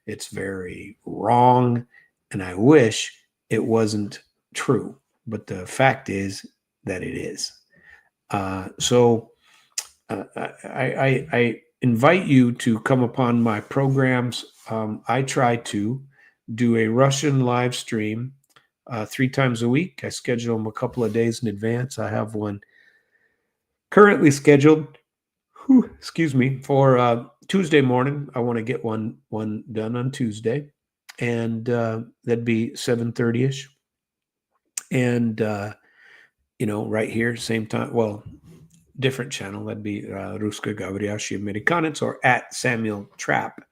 It's very wrong, and I wish it wasn't true, but the fact is that it is. So I invite you to come upon my programs. I try to do a Russian live stream 3 times a week. I schedule them a couple of days in advance. I have one currently scheduled, for Tuesday morning. I want to get one done on Tuesday, and that'd be 7:30ish. And right here, same time. Well, different channel. That'd be Ruska Gavriashi Amerikanets or at Samuel Trapp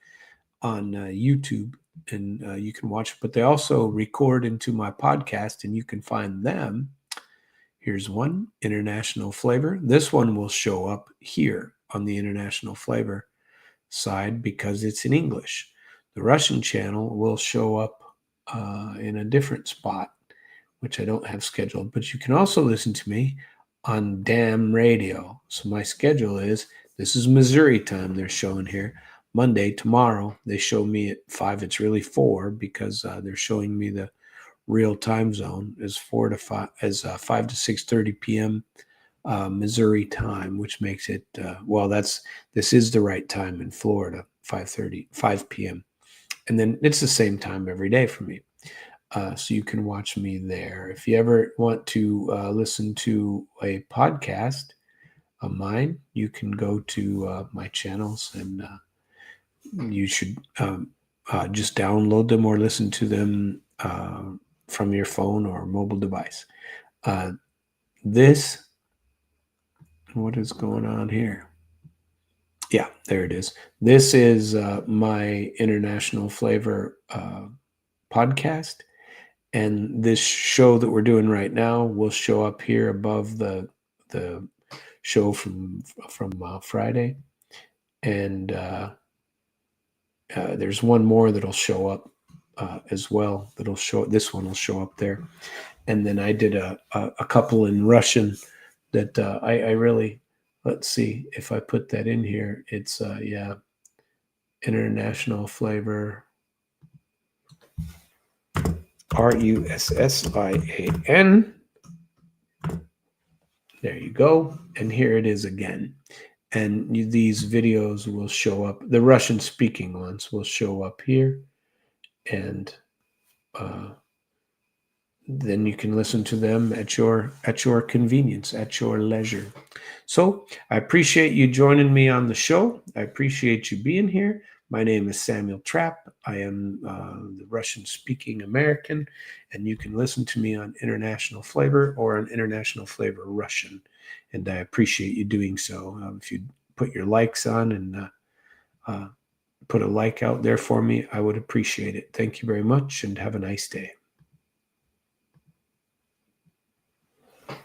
on YouTube. And you can watch it, but they also record into my podcast, and you can find them. Here's one, International Flavor. This one will show up here on the International Flavor side because it's in English. The Russian channel will show up in a different spot, which I don't have scheduled, but you can also listen to me on Damn Radio. So my schedule is, this is Missouri time they're showing here. Monday, tomorrow, they show me at 5. It's really 4 because they're showing me the real time zone is 5 to 6:30 p.m. Missouri time, which makes it this is the right time in Florida, 5 p.m. And then it's the same time every day for me. So you can watch me there. If you ever want to listen to a podcast of mine, you can go to my channels, and you should just download them or listen to them from your phone or mobile device. What is going on here? Yeah, there it is. This is my International Flavor podcast. And this show that we're doing right now will show up here above the show from Friday. And there's one more that'll show up as well. This one will show up there. And then I did a couple in Russian that I really, let's see if I put that in here. It's International Flavor, RUSSIAN. There you go. And here it is again. and these videos will show up. The Russian speaking ones will show up here, and then you can listen to them at your convenience, at your leisure. So I appreciate you joining me on the show. I appreciate you being here. My name is Samuel Trapp. I am the Russian-speaking American, and you can listen to me on International Flavor or on International Flavor Russian, and I appreciate you doing so. If you put your likes on and put a like out there for me, I would appreciate it. Thank you very much, and have a nice day.